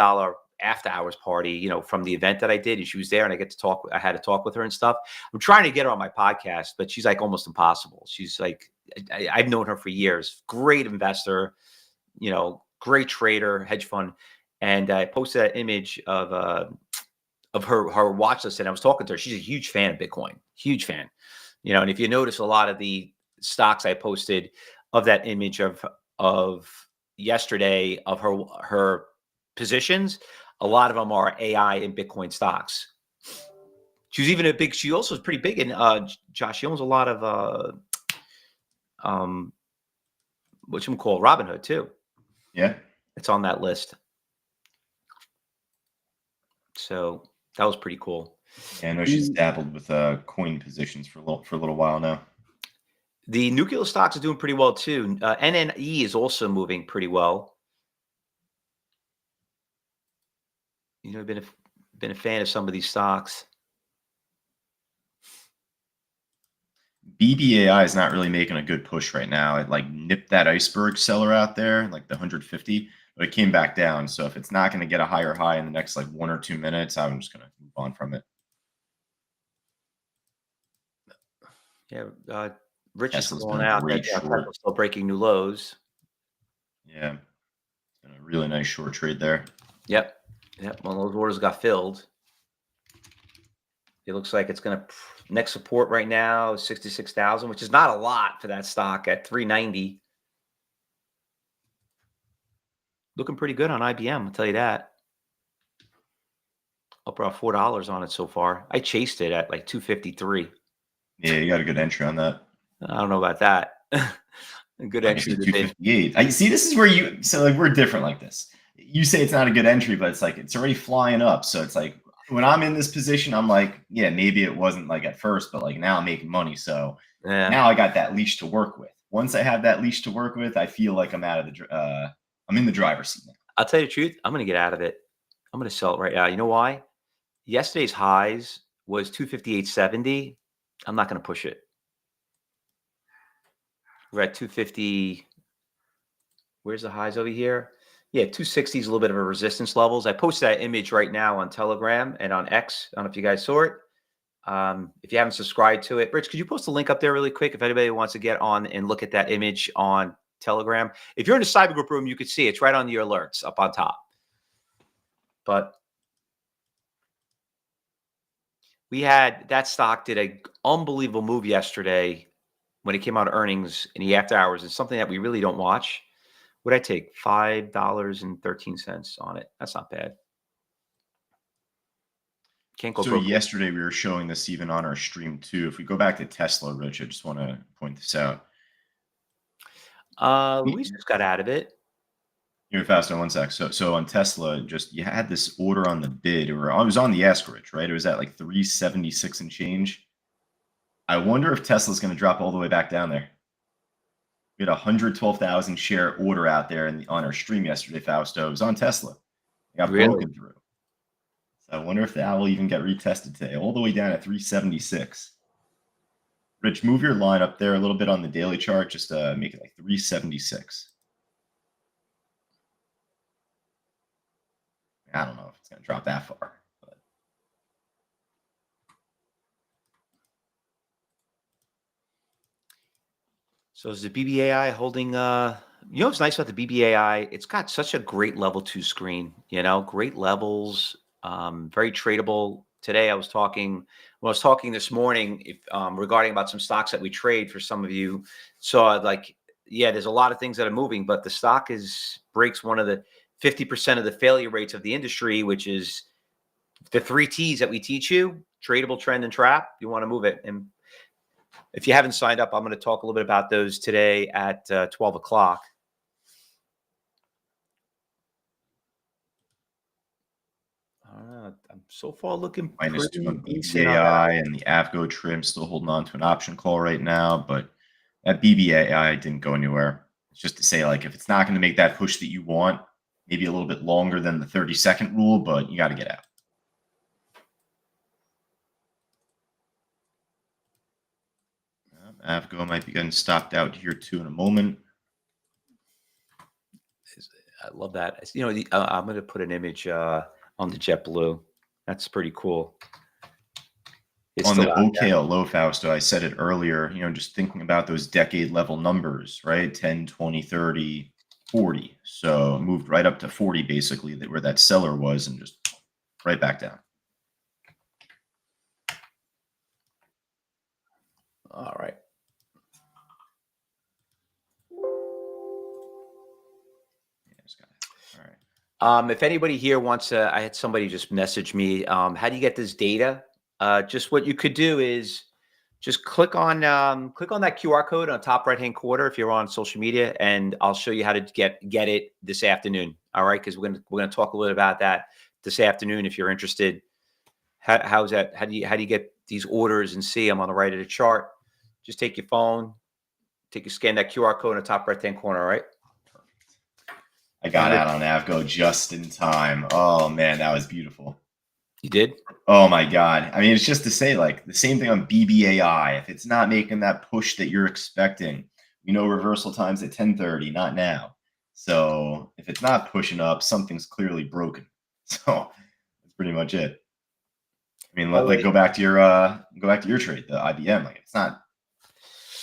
after hours party, you know, from the event that I did, and she was there, and I had to talk with her and stuff. I'm trying to get her on my podcast, but she's like almost impossible. She's like, I've known her for years. Great investor, you know, great trader, hedge fund. And I posted that image of her watch list, and I was talking to her. She's a huge fan of Bitcoin, huge fan, you know. And if you notice, a lot of the stocks I posted of that image of yesterday of her positions, a lot of them are AI and Bitcoin stocks. She also is pretty big in Josh. She owns a lot of what you call Robinhood too. Yeah, it's on that list. So that was pretty cool. Yeah, I know she's dabbled with coin positions for a little while now. The nuclear stocks are doing pretty well too. NNE is also moving pretty well. You know, I've been a fan of some of these stocks. BBAI is not really making a good push right now. It like nipped that iceberg seller out there, like the 150, but it came back down. So if it's not going to get a higher high in the next like 1 or 2 minutes, I'm just going to move on from it. Yeah, Rich is Tesla's going been a out. great short. Still breaking new lows. Yeah, it's been a really nice short trade there. Yep. Well, those orders got filled. It looks like it's going to next support right now is 66,000, which is not a lot for that stock at 390. Looking pretty good on IBM, I'll tell you that. Up around $4 on it so far. I chased it at like 253. Yeah, you got a good entry on that. I don't know about that. A good entry to 258. I see. This is where like we're different like this. You say it's not a good entry, but it's like it's already flying up. So it's like when I'm in this position, I'm like, yeah, maybe it wasn't like at first, but like now I'm making money. So now I got that leash to work with. Once I have that leash to work with, I feel like I'm out of the I'm in the driver's seat now. I'll tell you the truth. I'm going to get out of it. I'm going to sell it right now. You know why? Yesterday's highs was 258.70. I'm not going to push it. We're at 250. Where's the highs over here? Yeah, 260 is a little bit of a resistance levels. I posted that image right now on Telegram and on X. I don't know if you guys saw it. If you haven't subscribed to it, Rich, could you post a link up there really quick if anybody wants to get on and look at that image on Telegram? If you're in the cyber group room, you could see it's right on your alerts up on top. But we had that stock did an unbelievable move yesterday when it came out of earnings in the after hours. It's something that we really don't watch. What did I take? $5.13 on it. That's not bad. Can't go broke. Yesterday we were showing this even on our stream too. If we go back to Tesla, Rich, I just want to point this out. Luis just got out of it. Here, Fausto, one sec. So on Tesla, just you had this order on the bid, or I was on the ask, Rich, right? It was at like 376 and change. I wonder if Tesla's going to drop all the way back down there. We had a 112,000 share order out there on our stream yesterday, Fausto. It was on Tesla. It got broken through. So I wonder if that will even get retested today, all the way down at 376. Rich, move your line up there a little bit on the daily chart, just to make it like 376. I don't know if it's going to drop that far. But. So is the BBAI holding, you know what's nice about the BBAI? It's got such a great level 2 screen, you know, great levels, very tradable. today I was talking, when I was talking this morning, regarding about some stocks that we trade. For some of you saw, like, yeah, there's a lot of things that are moving, but the stock breaks one of the 50% of the failure rates of the industry, which is the 3 T's that we teach you: tradable, trend, and trap. You want to move it. And if you haven't signed up, I'm going to talk a little bit about those today at 12 o'clock. I'm so far looking -2 pretty on decent on that. BBAI, and the Avgo trim still holding on to an option call right now, but that BBAI didn't go anywhere. It's just to say, like, if it's not going to make that push that you want, maybe a little bit longer than the 30-second rule, but you got to get out. Avgo might be getting stopped out here too in a moment. I love that. I'm going to put an image on the JetBlue. That's pretty cool. It's On the still out there. OKLO, Fausto, I said it earlier, just thinking about those decade level numbers, right? 10, 20, 30, 40. So it moved right up to 40, basically, where that seller was, and just right back down. All right. All right. If anybody here wants to, I had somebody just message me. How do you get this data? Just what you could do is just click on that QR code on the top right hand corner if you're on social media, and I'll show you how to get it this afternoon. All right, because we're gonna talk a little bit about that this afternoon if you're interested. How's that? How do you get these orders and see them on the right of the chart? Just take your phone, scan that QR code in the top right hand corner. All right. I got out on Avgo just in time. Oh man, that was beautiful. You did? Oh my God. I mean, it's just to say, like, the same thing on BBAI. If it's not making that push that you're expecting, reversal times at 10:30, not now. So if it's not pushing up, something's clearly broken. So that's pretty much it. I mean, go back to your trade, the IBM. Like, it's not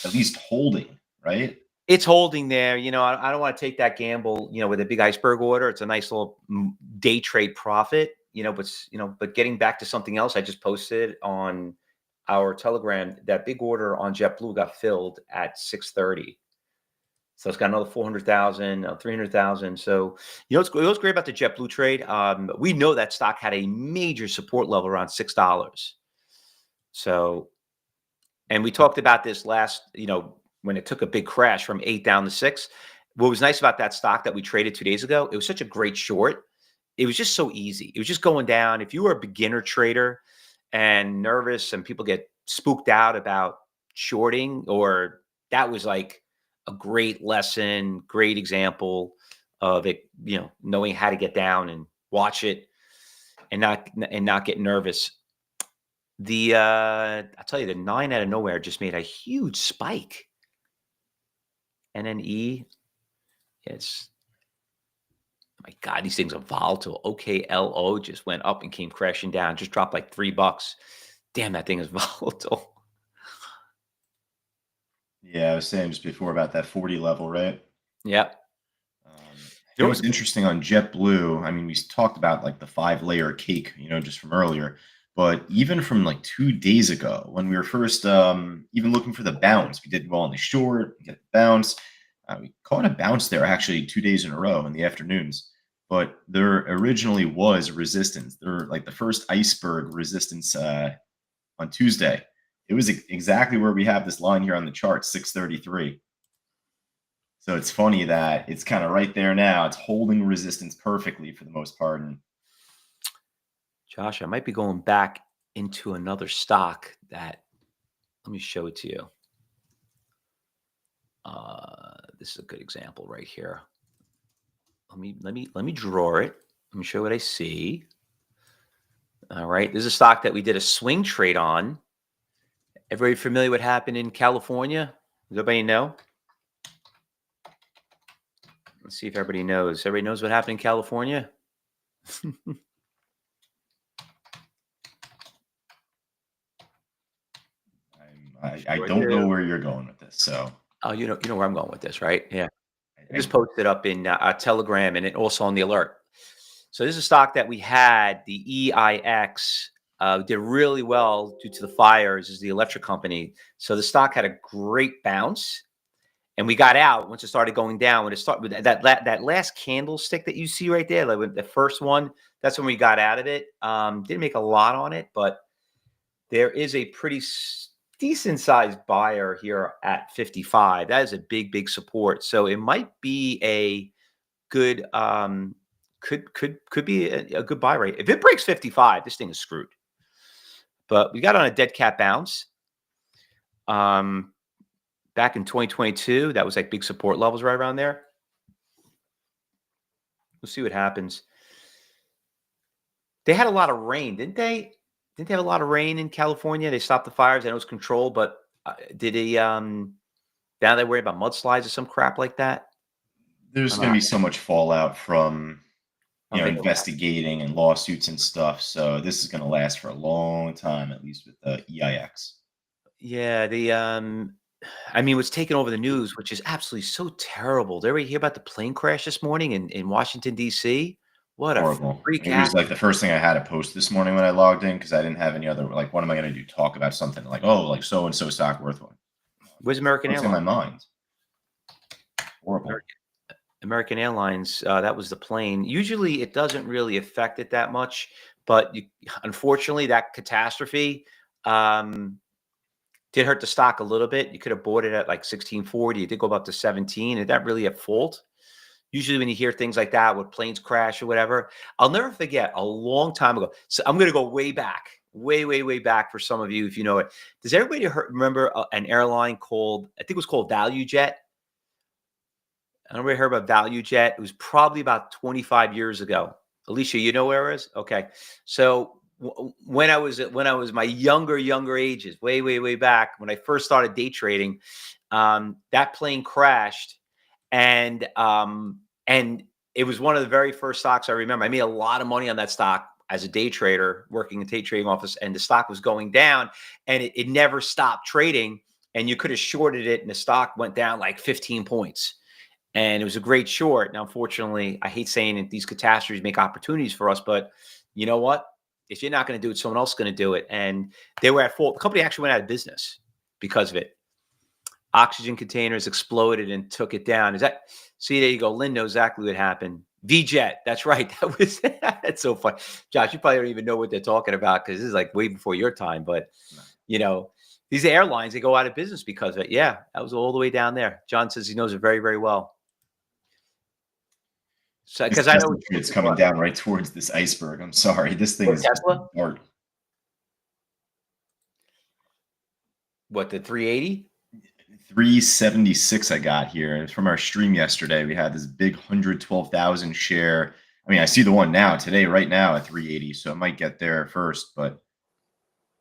at least holding, right? It's holding there. I don't want to take that gamble, with a big iceberg order. It's a nice little day trade profit, but getting back to something else, I just posted on our Telegram, that big order on JetBlue got filled at 6:30. So it's got another 400,000, 300,000. So, what's great about the JetBlue trade? We know that stock had a major support level around $6. So, and we talked about this last, when it took a big crash from 8 down to 6. What was nice about that stock that we traded 2 days ago, it was such a great short. It was just so easy. It was just going down. If you were a beginner trader and nervous and people get spooked out about shorting, or that was like a great lesson, great example of it, knowing how to get down and watch it and not get nervous. I'll tell you, the 9 out of nowhere just made a huge spike. NNE, yes. My God, these things are volatile. OKLO just went up and came crashing down. Just dropped like $3. Damn, that thing is volatile. Yeah, I was saying just before about that 40 level, right? Yep. It was interesting on JetBlue. I mean, we talked about like the 5-layer cake, just from earlier. But even from like 2 days ago, when we were first even looking for the bounce, we did well on the short, get the bounce. We caught a bounce there actually 2 days in a row in the afternoons. But there originally was resistance. There, like, the first iceberg resistance on Tuesday. It was exactly where we have this line here on the chart, 633. So it's funny that it's kind of right there now. It's holding resistance perfectly for the most part. And Josh, I might be going back into another stock that, let me show it to you. This is a good example right here. Let me draw it. Let me show what I see. All right, this is a stock that we did a swing trade on. Everybody familiar with what happened in California? Does everybody know? Let's see if everybody knows. Everybody knows what happened in California? I don't know where you're going with this. So, oh, you know where I'm going with this, right? Yeah. I just posted up in Telegram and it also on the alert. So this is a stock that we had, the EIX did really well due to the fires, is the electric company. So the stock had a great bounce, and we got out once it started going down. When it started with that last candlestick that you see right there, like the first one, that's when we got out of it. Didn't make a lot on it, but there is a pretty decent sized buyer here at 55. That is a big support. So it might be a good could be a good buy rate. If it breaks 55, this thing is screwed. But we got on a dead cat bounce. Back in 2022, that was like big support levels right around there. We'll see what happens. They had a lot of rain, didn't they? Didn't they have a lot of rain in California? They stopped the fires. I know it was controlled, but did they? Now they worry about mudslides or some crap like that. There's going to be so much fallout from investigating and lawsuits and stuff. So this is going to last for a long time, at least with the EIX. Yeah, I mean, what's taking over the news, which is absolutely so terrible. Did everybody hear about the plane crash this morning in Washington, D.C.? What Horrible. a freak It was like the first thing I had to post this morning when I logged in because I didn't have any other, like, what am I going to do? Talk about something like, oh, like so-and-so stock worth one. Where's American Airlines? What's in my mind? Horrible. American Airlines, that was the plane. Usually it doesn't really affect it that much, but unfortunately that catastrophe did hurt the stock a little bit. You could have bought it at like 1640. It did go up to 17. Is that really at fault? Usually when you hear things like that with planes crash or whatever, I'll never forget a long time ago. So I'm going to go way back, way back for some of you, if you know it. Does everybody remember an airline called, I think it was called ValueJet? I don't really heard about ValueJet. It was probably about 25 years ago. Alicia, you know where it is? Okay. So when I was my younger ages, way back when I first started day trading, that plane crashed, and it was one of the very first stocks I remember. I made a lot of money on that stock as a day trader working in a day trading office, and the stock was going down, and it never stopped trading, and you could have shorted it, and the stock went down like 15 points. And it was a great short. Now, unfortunately, I hate saying that these catastrophes make opportunities for us, but you know what? If you're not going to do it, someone else is going to do it. And they were at fault. The company actually went out of business because of it. Oxygen containers exploded and took it down. See, there you go. Lynn knows exactly what happened. VJet. That's right. That's so fun. Josh, you probably don't even know what they're talking about because this is like way before your time. But, these airlines, they go out of business because of it. Yeah, that was all the way down there. John says he knows it very, very well. So, because I know it's coming down right towards this iceberg. I'm sorry, this thing is Tesla. Dark. What, the 380? 376 I got here. It's from our stream yesterday. We had this big 112,000 share. I mean, I see the one now today, right now at 380. So it might get there first, but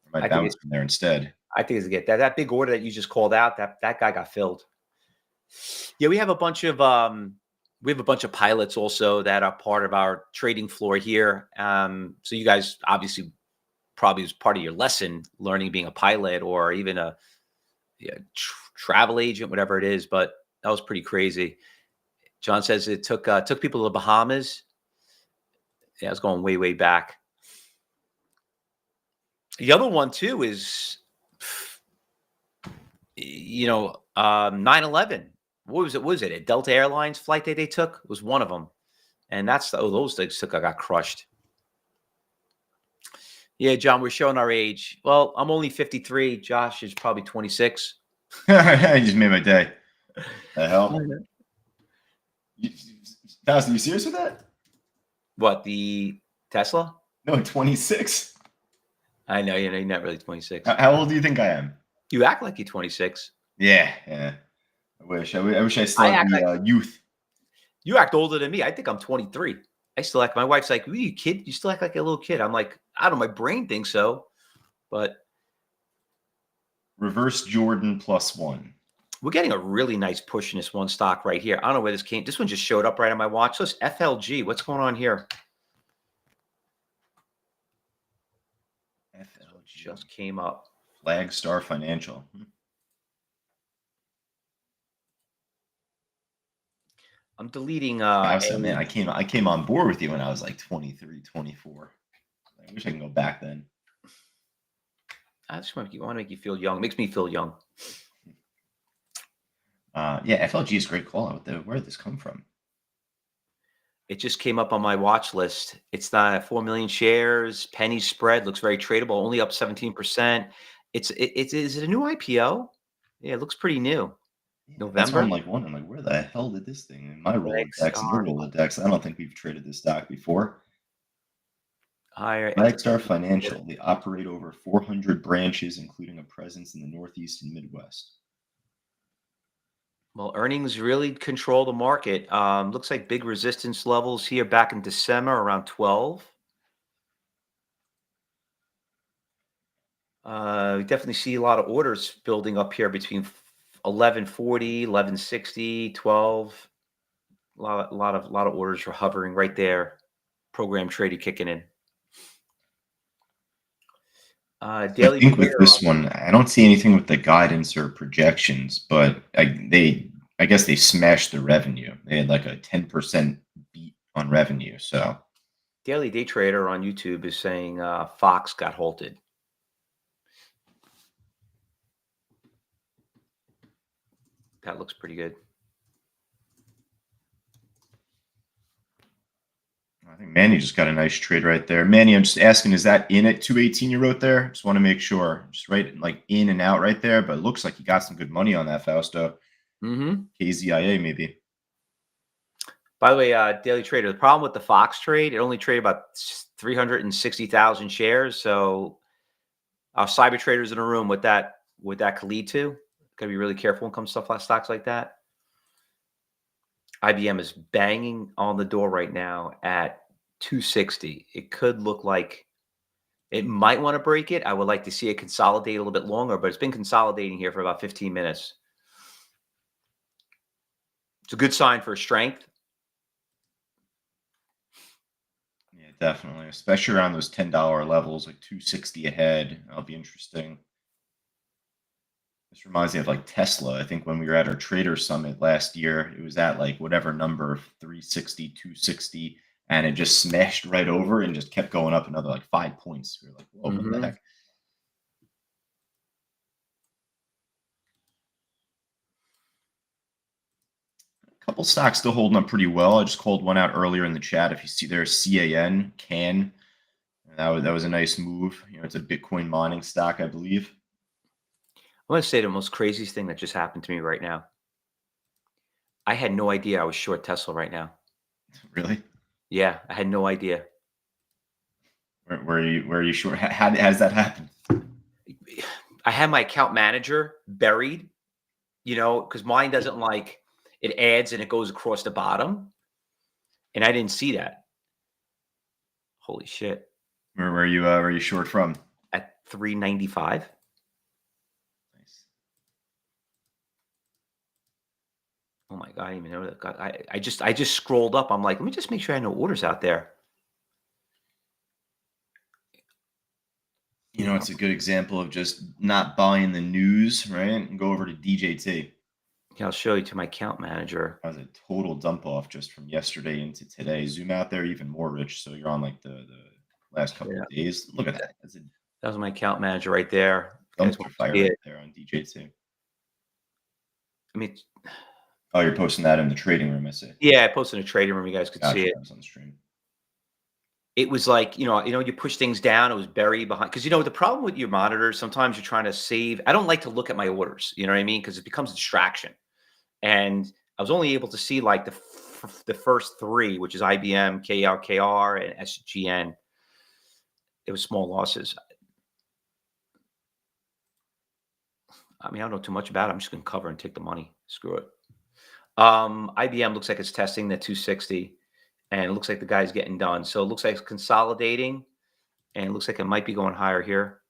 it might bounce from there instead. I think it's get that big order that you just called out. That guy got filled. Yeah, we have a bunch of pilots also that are part of our trading floor here. So you guys obviously probably as part of your lesson learning being a pilot or even a travel agent, whatever it is. But that was pretty crazy. John says it took people to the Bahamas. Yeah, it's going way back. The other one too is 9/11. What was it? A Delta Airlines flight that they took was one of them. And those things got crushed. Yeah, John, we're showing our age. Well, I'm only 53. Josh is probably 26. I just made my day. The hell? Fausto, you serious with that? What, the Tesla? No, 26. I know, you're not really 26. How old do you think I am? You act like you're 26. Yeah. I wish I still had the youth. You act older than me. I think I'm 23. I still act. My wife's like, "Are you kid? You still act like a little kid." I'm like, I don't know. My brain thinks so, but reverse Jordan +1. We're getting a really nice push in this one stock right here. I don't know where this came. This one just showed up right on my watch list. FLG. What's going on here? FLG just came up. Flagstar Financial. I'm deleting. Man, I came on board with you when I was like 23, 24. I wish I can go back then. I just want to make you feel young. It makes me feel young. Yeah, FLG is a great call out. Where did this come from? It just came up on my watch list. It's not 4 million shares, penny spread, looks very tradable, only up 17%. Is it a new IPO? Yeah, it looks pretty new. Yeah, that's what I'm November? like wondering. Like, where the hell did this thing in my Rolodex and your Flagstar Rolodex? I don't think we've traded this stock before. higher. Flagstar Financial. They operate over 400 branches, including a presence in the Northeast and Midwest. Well, earnings really control the market. Looks like big resistance levels here back in December around 12. We definitely see a lot of orders building up here between 1140, 1160, 12. A lot of orders are hovering right there. Program trading kicking in. I Daily think with trader this one, I don't see anything with the guidance or projections, but I guess they smashed the revenue. They had like a 10% beat on revenue. So daily day trader on YouTube is saying Fox got halted. That looks pretty good. I think Manny just got a nice trade right there. Manny, I'm just asking, is that in at 218 you wrote there? Just want to make sure. Just right like in and out right there, but it looks like you got some good money on that, Fausto. Mm-hmm. KZIA maybe. By the way, daily trader, the problem with the Fox trade, it only traded about 360,000 shares. So cyber traders in a room, what that could lead to. Got to be really careful when it comes to stuff like stocks like that. IBM is banging on the door right now at 260. It could look like it might want to break it. I would like to see it consolidate a little bit longer, but it's been consolidating here for about 15 minutes. It's a good sign for strength. Yeah, definitely. Especially around those $10 levels, like 260 ahead. That'll be interesting. This reminds me of like Tesla. I think when we were at our trader summit last year, it was at like whatever number, 360, 260, and it just smashed right over and just kept going up another like 5 points. We were like, whoa, what the heck? A couple stocks still holding up pretty well. I just called one out earlier in the chat. If you see there, CAN. That was a nice move. You know, it's a Bitcoin mining stock, I believe. I'm going to say the most craziest thing that just happened to me right now. I had no idea I was short Tesla right now. Really? Yeah, I had no idea. Where are you sure? How does that happen? I had my account manager buried, because mine doesn't like it adds and it goes across the bottom. And I didn't see that. Holy shit. Where are you short from? At 395. Nice. Oh my God, I didn't even know that. God, I just scrolled up. I'm like, let me just make sure I have no orders out there. You know, it's a good example of just not buying the news, right? And go over to DJT. Yeah, I'll show you to my account manager. That was a total dump off just from yesterday into today. Zoom out there even more, Rich. So you're on like the last couple of days. Look at that. That's a That was my account manager right there. You guys dumpster want to fire see right it? there on DJT. I mean, Oh, you're posting that in the trading room, I see. yeah, I posted in a trading room. You guys could see it. I was on the stream. It was like, you push things down, it was buried behind. Because, the problem with your monitors, sometimes you're trying to save. I don't like to look at my orders, you know what I mean? Because it becomes a distraction. And I was only able to see like the first three, which is IBM, KRKR, and SGN. It was small losses. I mean, I don't know too much about it. I'm just going to cover and take the money. Screw it. IBM looks like it's testing the 260, and it looks like the guy's getting done. So it looks like it's consolidating, and it looks like it might be going higher here.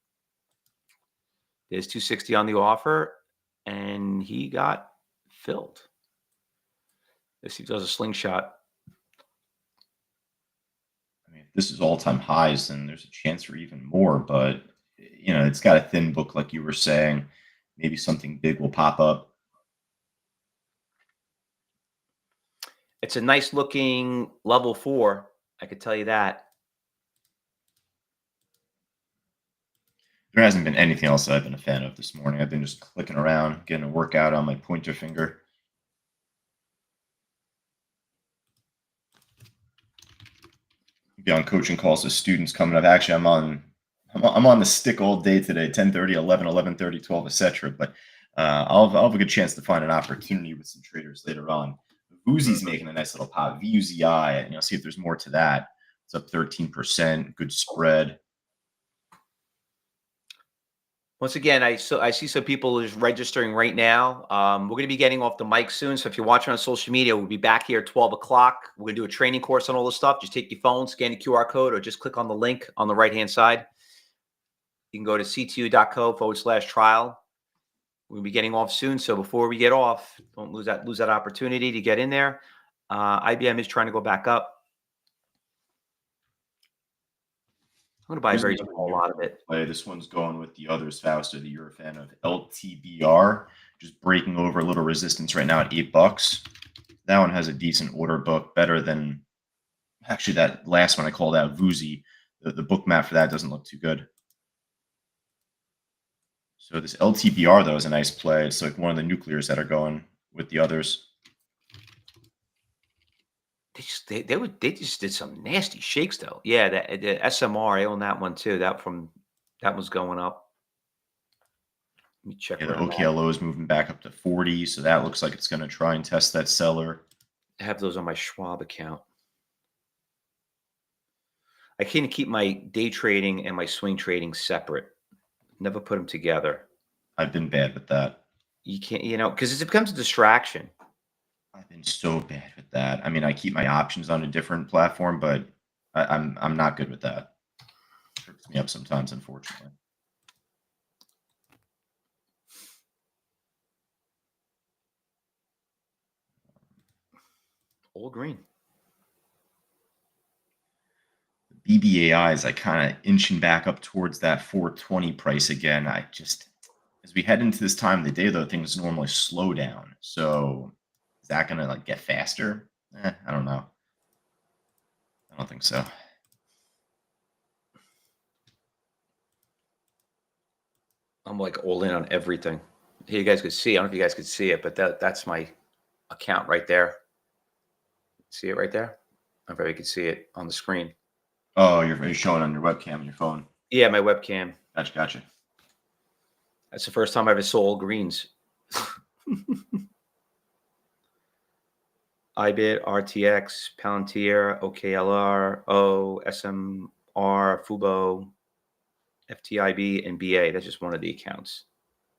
There's 260 on the offer, and he got filled. Let's see if he does a slingshot. I mean, if this is all-time highs, then there's a chance for even more. But it's got a thin book, like you were saying. Maybe something big will pop up. It's a nice looking level 4. I could tell you that. There hasn't been anything else that I've been a fan of this morning. I've been just clicking around, getting a workout on my pointer finger. Be on coaching calls with students coming up. Actually, I'm on the stick all day today, 10:30, 11, 11:30, 12, etc. But I'll have a good chance to find an opportunity with some traders later on. Vuzi's making a nice little pop. VUZI, and see if there's more to that. It's up 13%, good spread. Once again, I see some people is registering right now. We're going to be getting off the mic soon. So if you're watching on social media, we'll be back here at 12 o'clock. We're going to do a training course on all this stuff. Just take your phone, scan the QR code, or just click on the link on the right-hand side. You can go to ctu.co/trial. We'll be getting off soon. So before we get off, don't lose that opportunity to get in there. IBM is trying to go back up. I'm going to buy a very small lot of it. This one's going with the others, Fausto, that you're a fan of. LTBR, just breaking over a little resistance right now at $8. That one has a decent order book, better than actually that last one I called out, Vuzi. The book map for that doesn't look too good. So this LTBR, though, is a nice play. It's like one of the nuclears that are going with the others. They just did some nasty shakes though. Yeah, the SMR, I own that one too. That was going up. Let me check. Yeah, the OKLO is moving back up to 40, so that looks like it's going to try and test that seller. I have those on my Schwab account. I can't keep my day trading and my swing trading separate. Never put them together. I've been bad with that. You can't, because it becomes a distraction. I've been so bad with that. I mean, I keep my options on a different platform, but I'm not good with that. It trips me up sometimes, unfortunately. All green. BBAI is like kind of inching back up towards that 420 price again. As we head into this time of the day, though, things normally slow down. So is that going to like get faster? I don't know. I don't think so. I'm like all in on everything. Here you guys could see. I don't know if you guys could see it, but that's my account right there. See it right there? I bet you can see it on the screen. Oh, you're showing on your webcam on your phone. Yeah, my webcam. Gotcha. That's the first time I ever saw all greens. IBIT, RTX, Palantir, OKLR, SMR, Fubo, FTIB, and BA. That's just one of the accounts.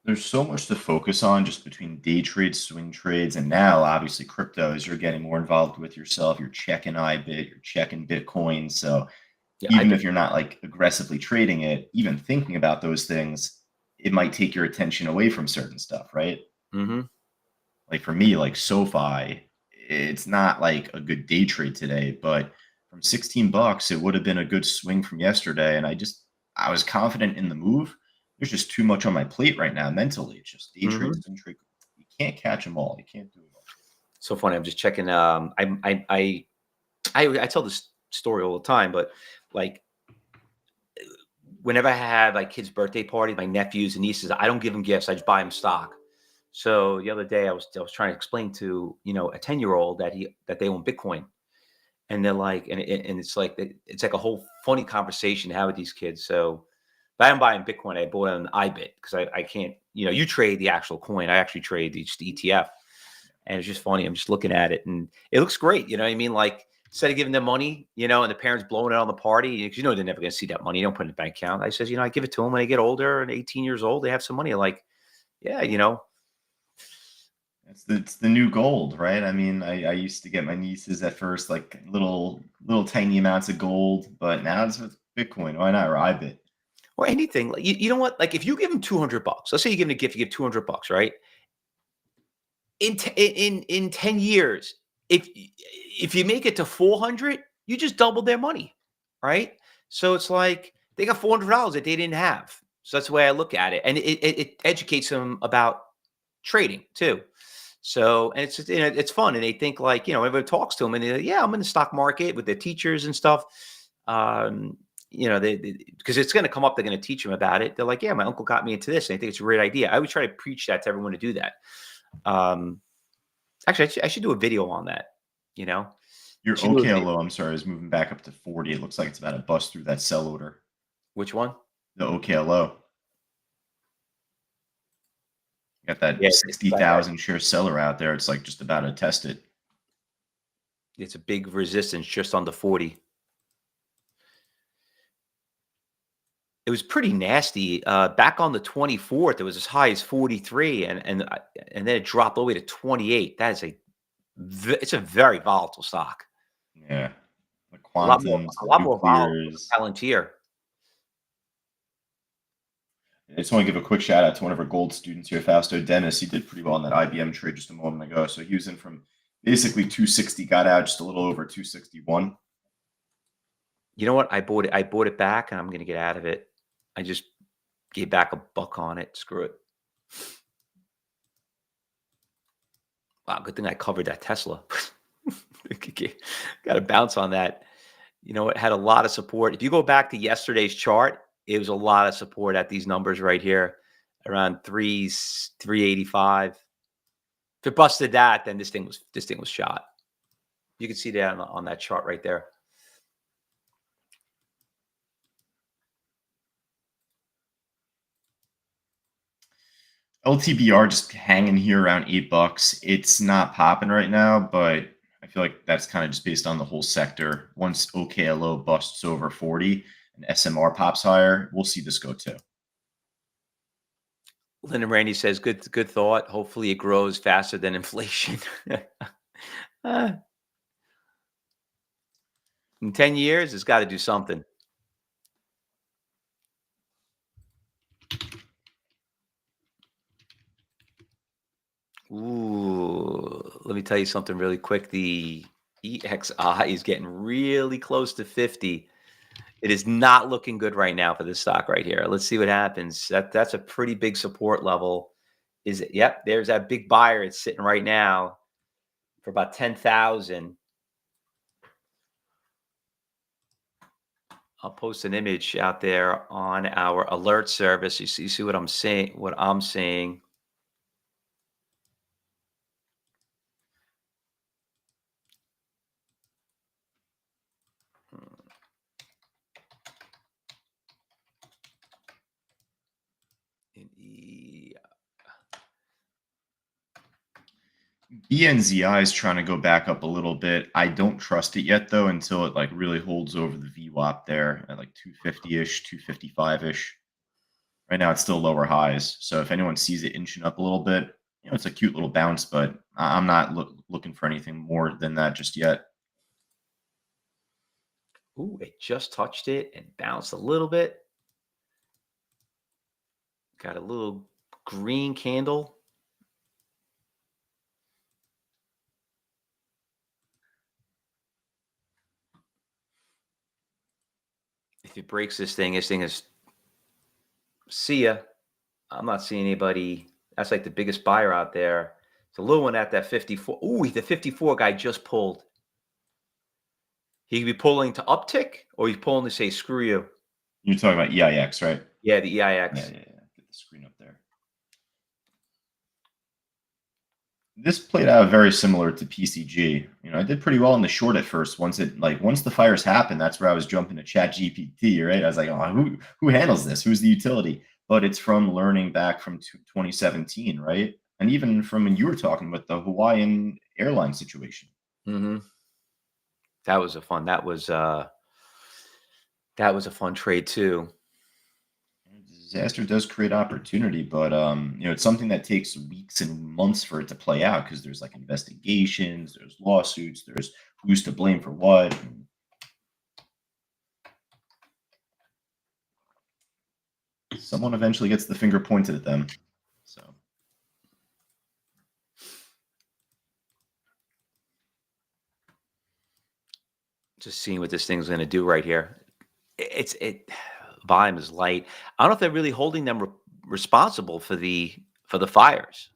There's so much to focus on just between day trades, swing trades, and now obviously crypto as you're getting more involved with yourself. You're checking IBIT, you're checking Bitcoin. So even if you're not like aggressively trading it, even thinking about those things, it might take your attention away from certain stuff, right? Mm-hmm. Like for me, like SoFi, it's not like a good day trade today, but from $16, it would have been a good swing from yesterday. And I was confident in the move. There's just too much on my plate right now mentally. It's just day trade, swing trade. You can't catch them all. You can't do it all. So funny. I'm just checking. I tell this story all the time, but like whenever I have like kids' birthday parties, my nephews and nieces, I don't give them gifts. I just buy them stock. So the other day I was trying to explain to, a 10-year-old that they own Bitcoin, and they're like, and it's like a whole funny conversation to have with these kids. So if I'm buying Bitcoin, I bought an IBIT because I can't, you trade the actual coin. I actually trade the ETF, and it's just funny. I'm just looking at it and it looks great. You know what I mean? Like instead of giving them money, and the parents blowing it on the party, because they're never going to see that money. You don't put it in a bank account. I says, I give it to them when they get older and 18 years old, they have some money. Like, yeah, It's the new gold, right? I mean, I used to get my nieces at first like little tiny amounts of gold, but now it's with Bitcoin. Why not? Or IBIT. Or anything. Like, you know what? Like if you give them $200, let's say you give them a gift, you give $200, right? In 10 years, if you make it to 400, you just doubled their money, right? So it's like they got $400 that they didn't have. So that's the way I look at it, and it educates them about trading too. So, and it's fun, and they think like, everyone talks to them, and they're like, yeah, I'm in the stock market with their teachers and stuff. you know, because it's going to come up, they're going to teach them about it. They're like, yeah, my uncle got me into this, and I think it's a great idea. I would try to preach that to everyone to do that. Actually, I should do a video on that. You know, Your should do a video. OKLO, I'm sorry, is moving back up to 40. It looks like it's about to bust through that sell order. Which one? The OKLO. Got that Yeah, 60,000 share seller out there. It's like just about to test it. it's a big resistance just on the 40. It was pretty nasty. Back on the 24th, it was as high as 43, and then it dropped all the way to 28. That is it's a very volatile stock. Yeah. The A lot more, quantums, a lot more volatile than nuclears. Palantir. I just want to give a quick shout out to one of our gold students here, Fausto Dennis. He did pretty well in that IBM trade just a moment ago. So he was in from basically 260, got out just a little over 261. You know what? I bought it back, and I'm going to get out of it. I just gave back $1 on it. Screw it. Wow, good thing I covered that Tesla. Got to bounce on that. You know, it had a lot of support. If you go back to yesterday's chart, it was a lot of support at these numbers right here, around 385. If it busted that, then this thing was shot. You can see that on that chart right there. LTBR just hanging here around $8. It's not popping right now, but I feel like that's kind of just based on the whole sector. Once OKLO busts over 40 and SMR pops higher, we'll see this go too. Lyndon Randy says, good thought. Hopefully it grows faster than inflation. In 10 years, it's got to do something. Ooh, let me tell you something really quick. The EXI is getting really close to 50. It is not looking good right now for this stock right here. Let's see what happens. That's a pretty big support level. Is it? Yep, there's that big buyer. It's sitting right now for about 10,000. I'll post an image out there on our alert service. You see what I'm saying? What I'm saying. BNZI is trying to go back up a little bit. I don't trust it yet though until it like really holds over the VWAP there at like 250-ish, 255-ish. Right now it's still lower highs. So if anyone sees it inching up a little bit, you know, it's a cute little bounce, but I'm not looking for anything more than that just yet. Ooh, it just touched it and bounced a little bit. Got a little green candle. If it breaks this thing is see ya. I'm not seeing anybody. That's like the biggest buyer out there. It's a little one at that 54. Ooh, the 54 guy just pulled. He could be pulling to uptick, or he's pulling to say screw you. You're talking about EIX, right? Yeah, the EIX. Yeah. Get the screen up there. This played out very similar to PCG. You know, I did pretty well in the short at first. Once the fires happened, that's where I was jumping to ChatGPT, right? I was like, oh, who handles this? Who's the utility? But it's from learning back from 2017, right? And even from when you were talking with the Hawaiian airline situation. Mm-hmm. That was a fun trade too. Disaster does create opportunity, but you know, it's something that takes weeks and months for it to play out because there's like investigations, there's lawsuits, there's who's to blame for what. Someone eventually gets the finger pointed at them. So just seeing what this thing's going to do right here. Volume is light. I don't know if they're really holding them responsible for the fires.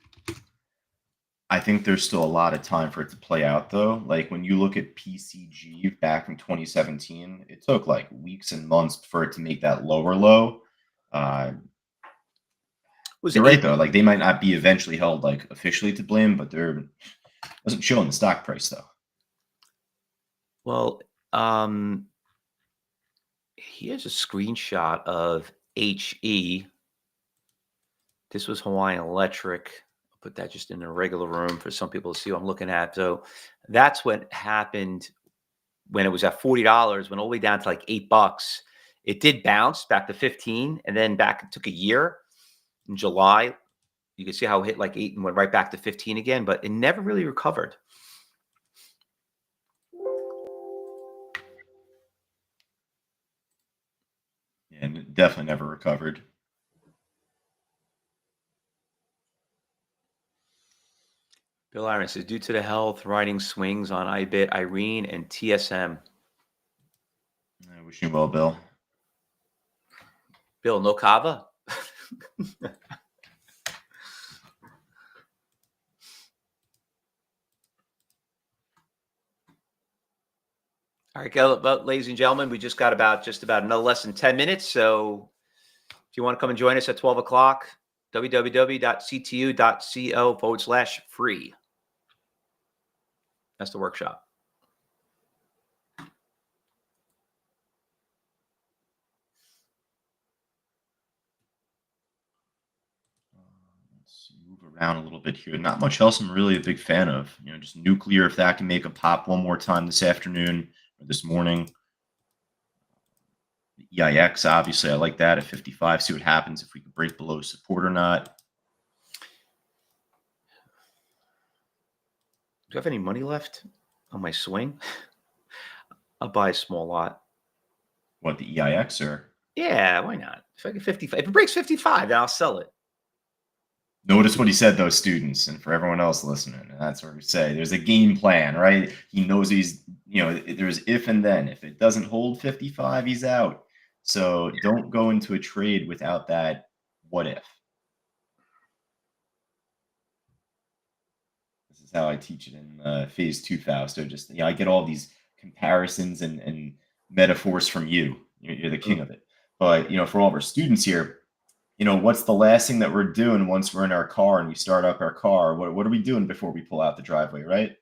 I think there's still a lot of time for it to play out, though. Like when you look at PCG back from 2017, it took like weeks and months for it to make that lower low. Uh, Was you're it right, eight? though. Like they might not be eventually held like officially to blame, but they're doesn't show in the stock price though. Well, here's a screenshot of HE. This was Hawaiian Electric. I'll put that just in a regular room for some people to see what I'm looking at. So that's what happened when it was at $40, went all the way down to like $8. It did bounce back to 15, and then back, it took a year in July. You can see how it hit like 8 and went right back to 15 again, but it never really recovered. And it definitely never recovered. Bill Iron says, due to the health, riding swings on IBIT, Irene, and TSM. I wish you well, Bill. Bill, no kava? All right, ladies and gentlemen, we just got just about another less than 10 minutes. So if you want to come and join us at 12 o'clock, www.ctu.co/free. That's the workshop. Let's move around a little bit here. Not much else I'm really a big fan of. You know, just nuclear, if that can make a pop one more time this afternoon or this morning. The EIX, obviously, I like that at 55. See what happens if we can break below support or not. Do I have any money left on my swing? I'll buy a small lot. What, the EIX or? Yeah, why not? If I get 55, if it breaks 55, then I'll sell it. Notice what he said, though, students, and for everyone else listening. And that's what we say. There's a game plan, right? He knows he's, you know, there's if and then. If it doesn't hold 55, he's out. So don't go into a trade without that what if. This is how I teach it in phase 2, Fausto. Just, I get all these comparisons and metaphors from you. You're the king of it. But, for all of our students here, what's the last thing that we're doing once we're in our car and we start up our car? What are we doing before we pull out the driveway, right?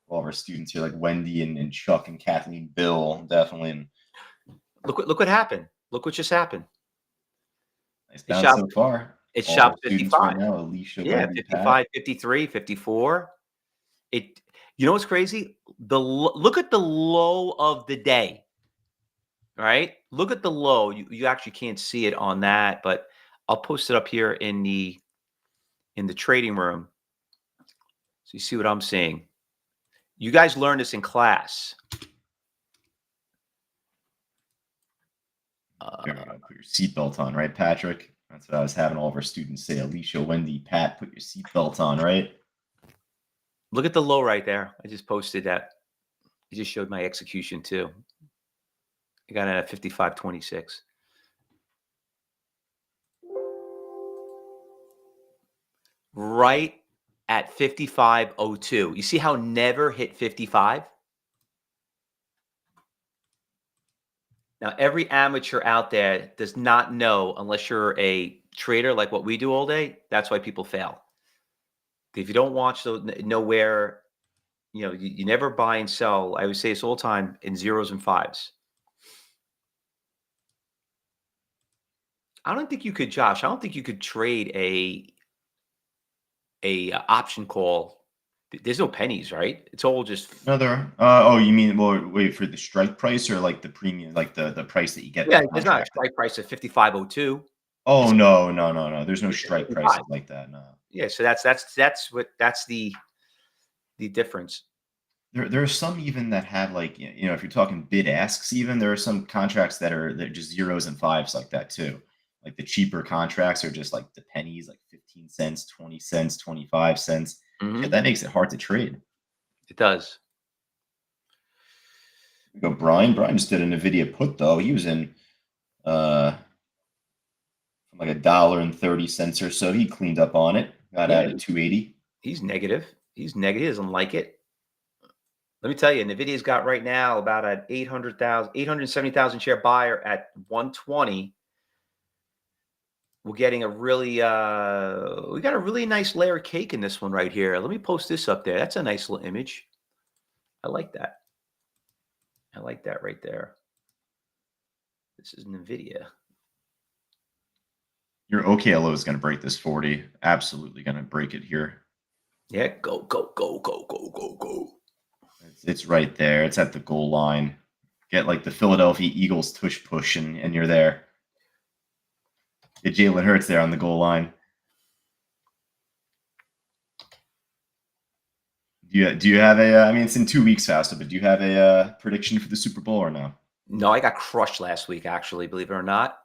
All of our students here, like Wendy and Chuck and Kathleen, Bill, definitely. And look what happened. Look what just happened. Nice bounce so far. It shot 55. Right now, Alicia, yeah, Wendy, 55, Pat. 53, 54. You know what's crazy? Look at the low of the day. Right? Look at the low. You actually can't see it on that, but I'll post it up here in the trading room. So you see what I'm seeing. You guys learned this in class. There we go. Put your seatbelt on, right, Patrick? That's what I was having all of our students say. Alicia, Wendy, Pat, put your seatbelt on, right? Look at the low right there. I just posted that. I just showed my execution too. I got it at 55.26. Right at 55.02. You see how never hit 55? Now, every amateur out there does not know, unless you're a trader like what we do all day, that's why people fail. If you don't watch, know where, you never buy and sell. I always say this all the time, in zeros and fives. I don't think you could, Josh, I don't think you could trade a option call. There's no pennies, right? It's all just another. Oh, you mean wait for the strike price or like the premium, like the price that you get? Yeah, there's not a strike price at 55.02. Oh no. There's no strike price like that. No. Yeah, so that's the difference. There are some even that have like if you're talking bid asks, even there are some contracts that are just zeros and fives like that too. Like the cheaper contracts are just like the pennies, like 15 cents, 20 cents, 25 cents. Mm-hmm. Yeah, that makes it hard to trade. It does. We go Brian. Brian just did an NVIDIA put though. He was in from like $1.30 or so. He cleaned up on it. Got out at 280. He's negative. He's negative. He doesn't like it. Let me tell you, NVIDIA's got right now about an 870,000 share buyer at 120. We're getting a really, we got a really nice layer of cake in this one right here. Let me post this up there. That's a nice little image. I like that. I like that right there. This is NVIDIA. Your OKLO is going to break this 40. Absolutely going to break it here. Yeah, go, go, go, go, go, go, go. It's right there. It's at the goal line. Get like the Philadelphia Eagles tush push, and you're there. Get Jalen Hurts there on the goal line. Do you have a? I mean, it's in 2 weeks, Fausto, but do you have a prediction for the Super Bowl or no? No, I got crushed last week. Actually, believe it or not,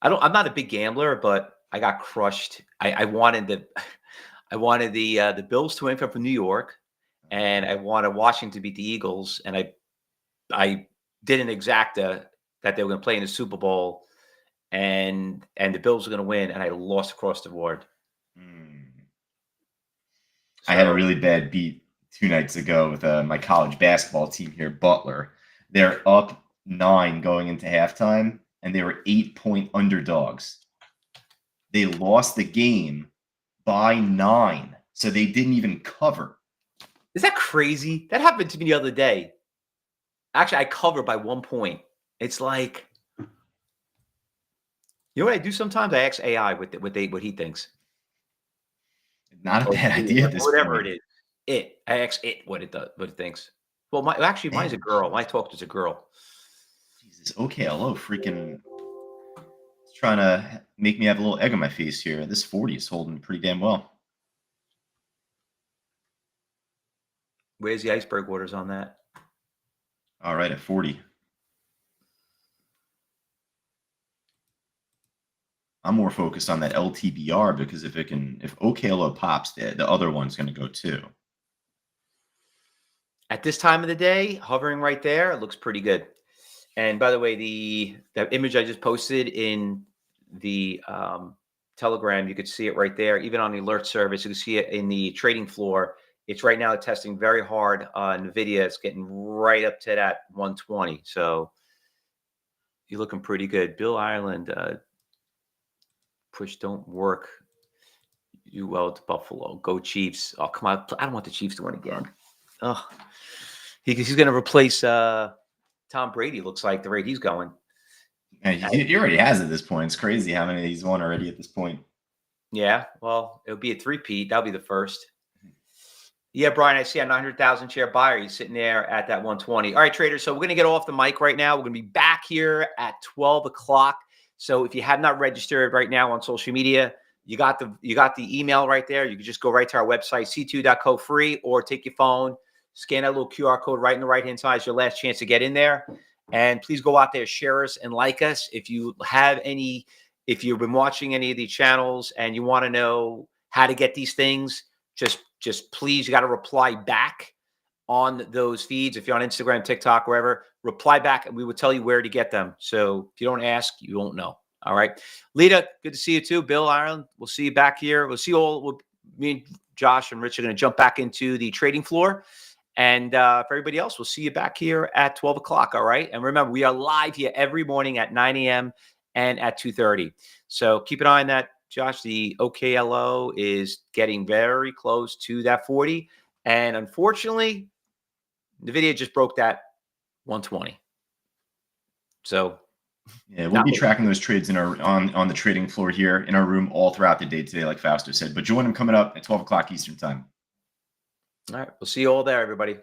I'm not a big gambler, but I got crushed. I wanted the Bills to win from New York, and I wanted Washington to beat the Eagles, and I did an exacta that they were going to play in the Super Bowl, and the Bills were going to win, and I lost across the board. I had a really bad beat 2 nights ago with my college basketball team here, Butler. They're up 9 going into halftime, and they were 8-point underdogs. They lost the game by 9, so they didn't even cover. Is that crazy? That happened to me the other day. Actually, I covered by 1 point. It's like, you know what I do sometimes? I ask AI what he thinks. Not a bad idea at this whatever point. it is. I ask it what it does, what it thinks. Well, mine's a girl. My talk to a girl. Jesus, OKLO freaking trying to make me have a little egg on my face here. This 40 is holding pretty damn well. Where's the iceberg waters on that? All right, at 40. I'm more focused on that LTBR because if OKLO pops, the other one's going to go too. At this time of the day, hovering right there, it looks pretty good. And by the way, the image I just posted in the Telegram, you could see it right there. Even on the alert service, you can see it in the trading floor. It's right now testing very hard on NVIDIA. It's getting right up to that 120. So you're looking pretty good. Bill Ireland, push don't work. You well to Buffalo. Go Chiefs. Oh, come on. I don't want the Chiefs to win again. Oh, he's going to replace Tom Brady, looks like, the rate he's going. And he already has at this point. It's crazy how many he's won already at this point. Yeah, well, it'll be a three-peat. That'll be the first. Yeah, Brian, I see a 900,000 share buyer. He's sitting there at that 120. All right, traders. So we're going to get off the mic right now. We're going to be back here at 12 o'clock. So if you have not registered right now on social media, you got the email right there. You can just go right to our website, c2.co free, or take your phone, scan that little QR code right in the right-hand side. It's your last chance to get in there. And please go out there, share us, and like us. If you've been watching any of these channels and you want to know how to get these things, just please, you got to reply back on those feeds. If you're on Instagram, TikTok, wherever, reply back and we will tell you where to get them. So if you don't ask, you won't know. All right. Lita, good to see you too. Bill, Ireland, we'll see you back here. We'll see you all. Me and Josh and Rich are going to jump back into the trading floor. And for everybody else, we'll see you back here at 12 o'clock. All right. And remember, we are live here every morning at 9 a.m. and at 2:30. So keep an eye on that. Josh, the OKLO is getting very close to that 40. And unfortunately, NVIDIA just broke that 120. So yeah, we'll be tracking those trades in our on the trading floor here in our room all throughout the day today, like Fausto said. But join them coming up at 12 o'clock Eastern time. All right. We'll see you all there, everybody.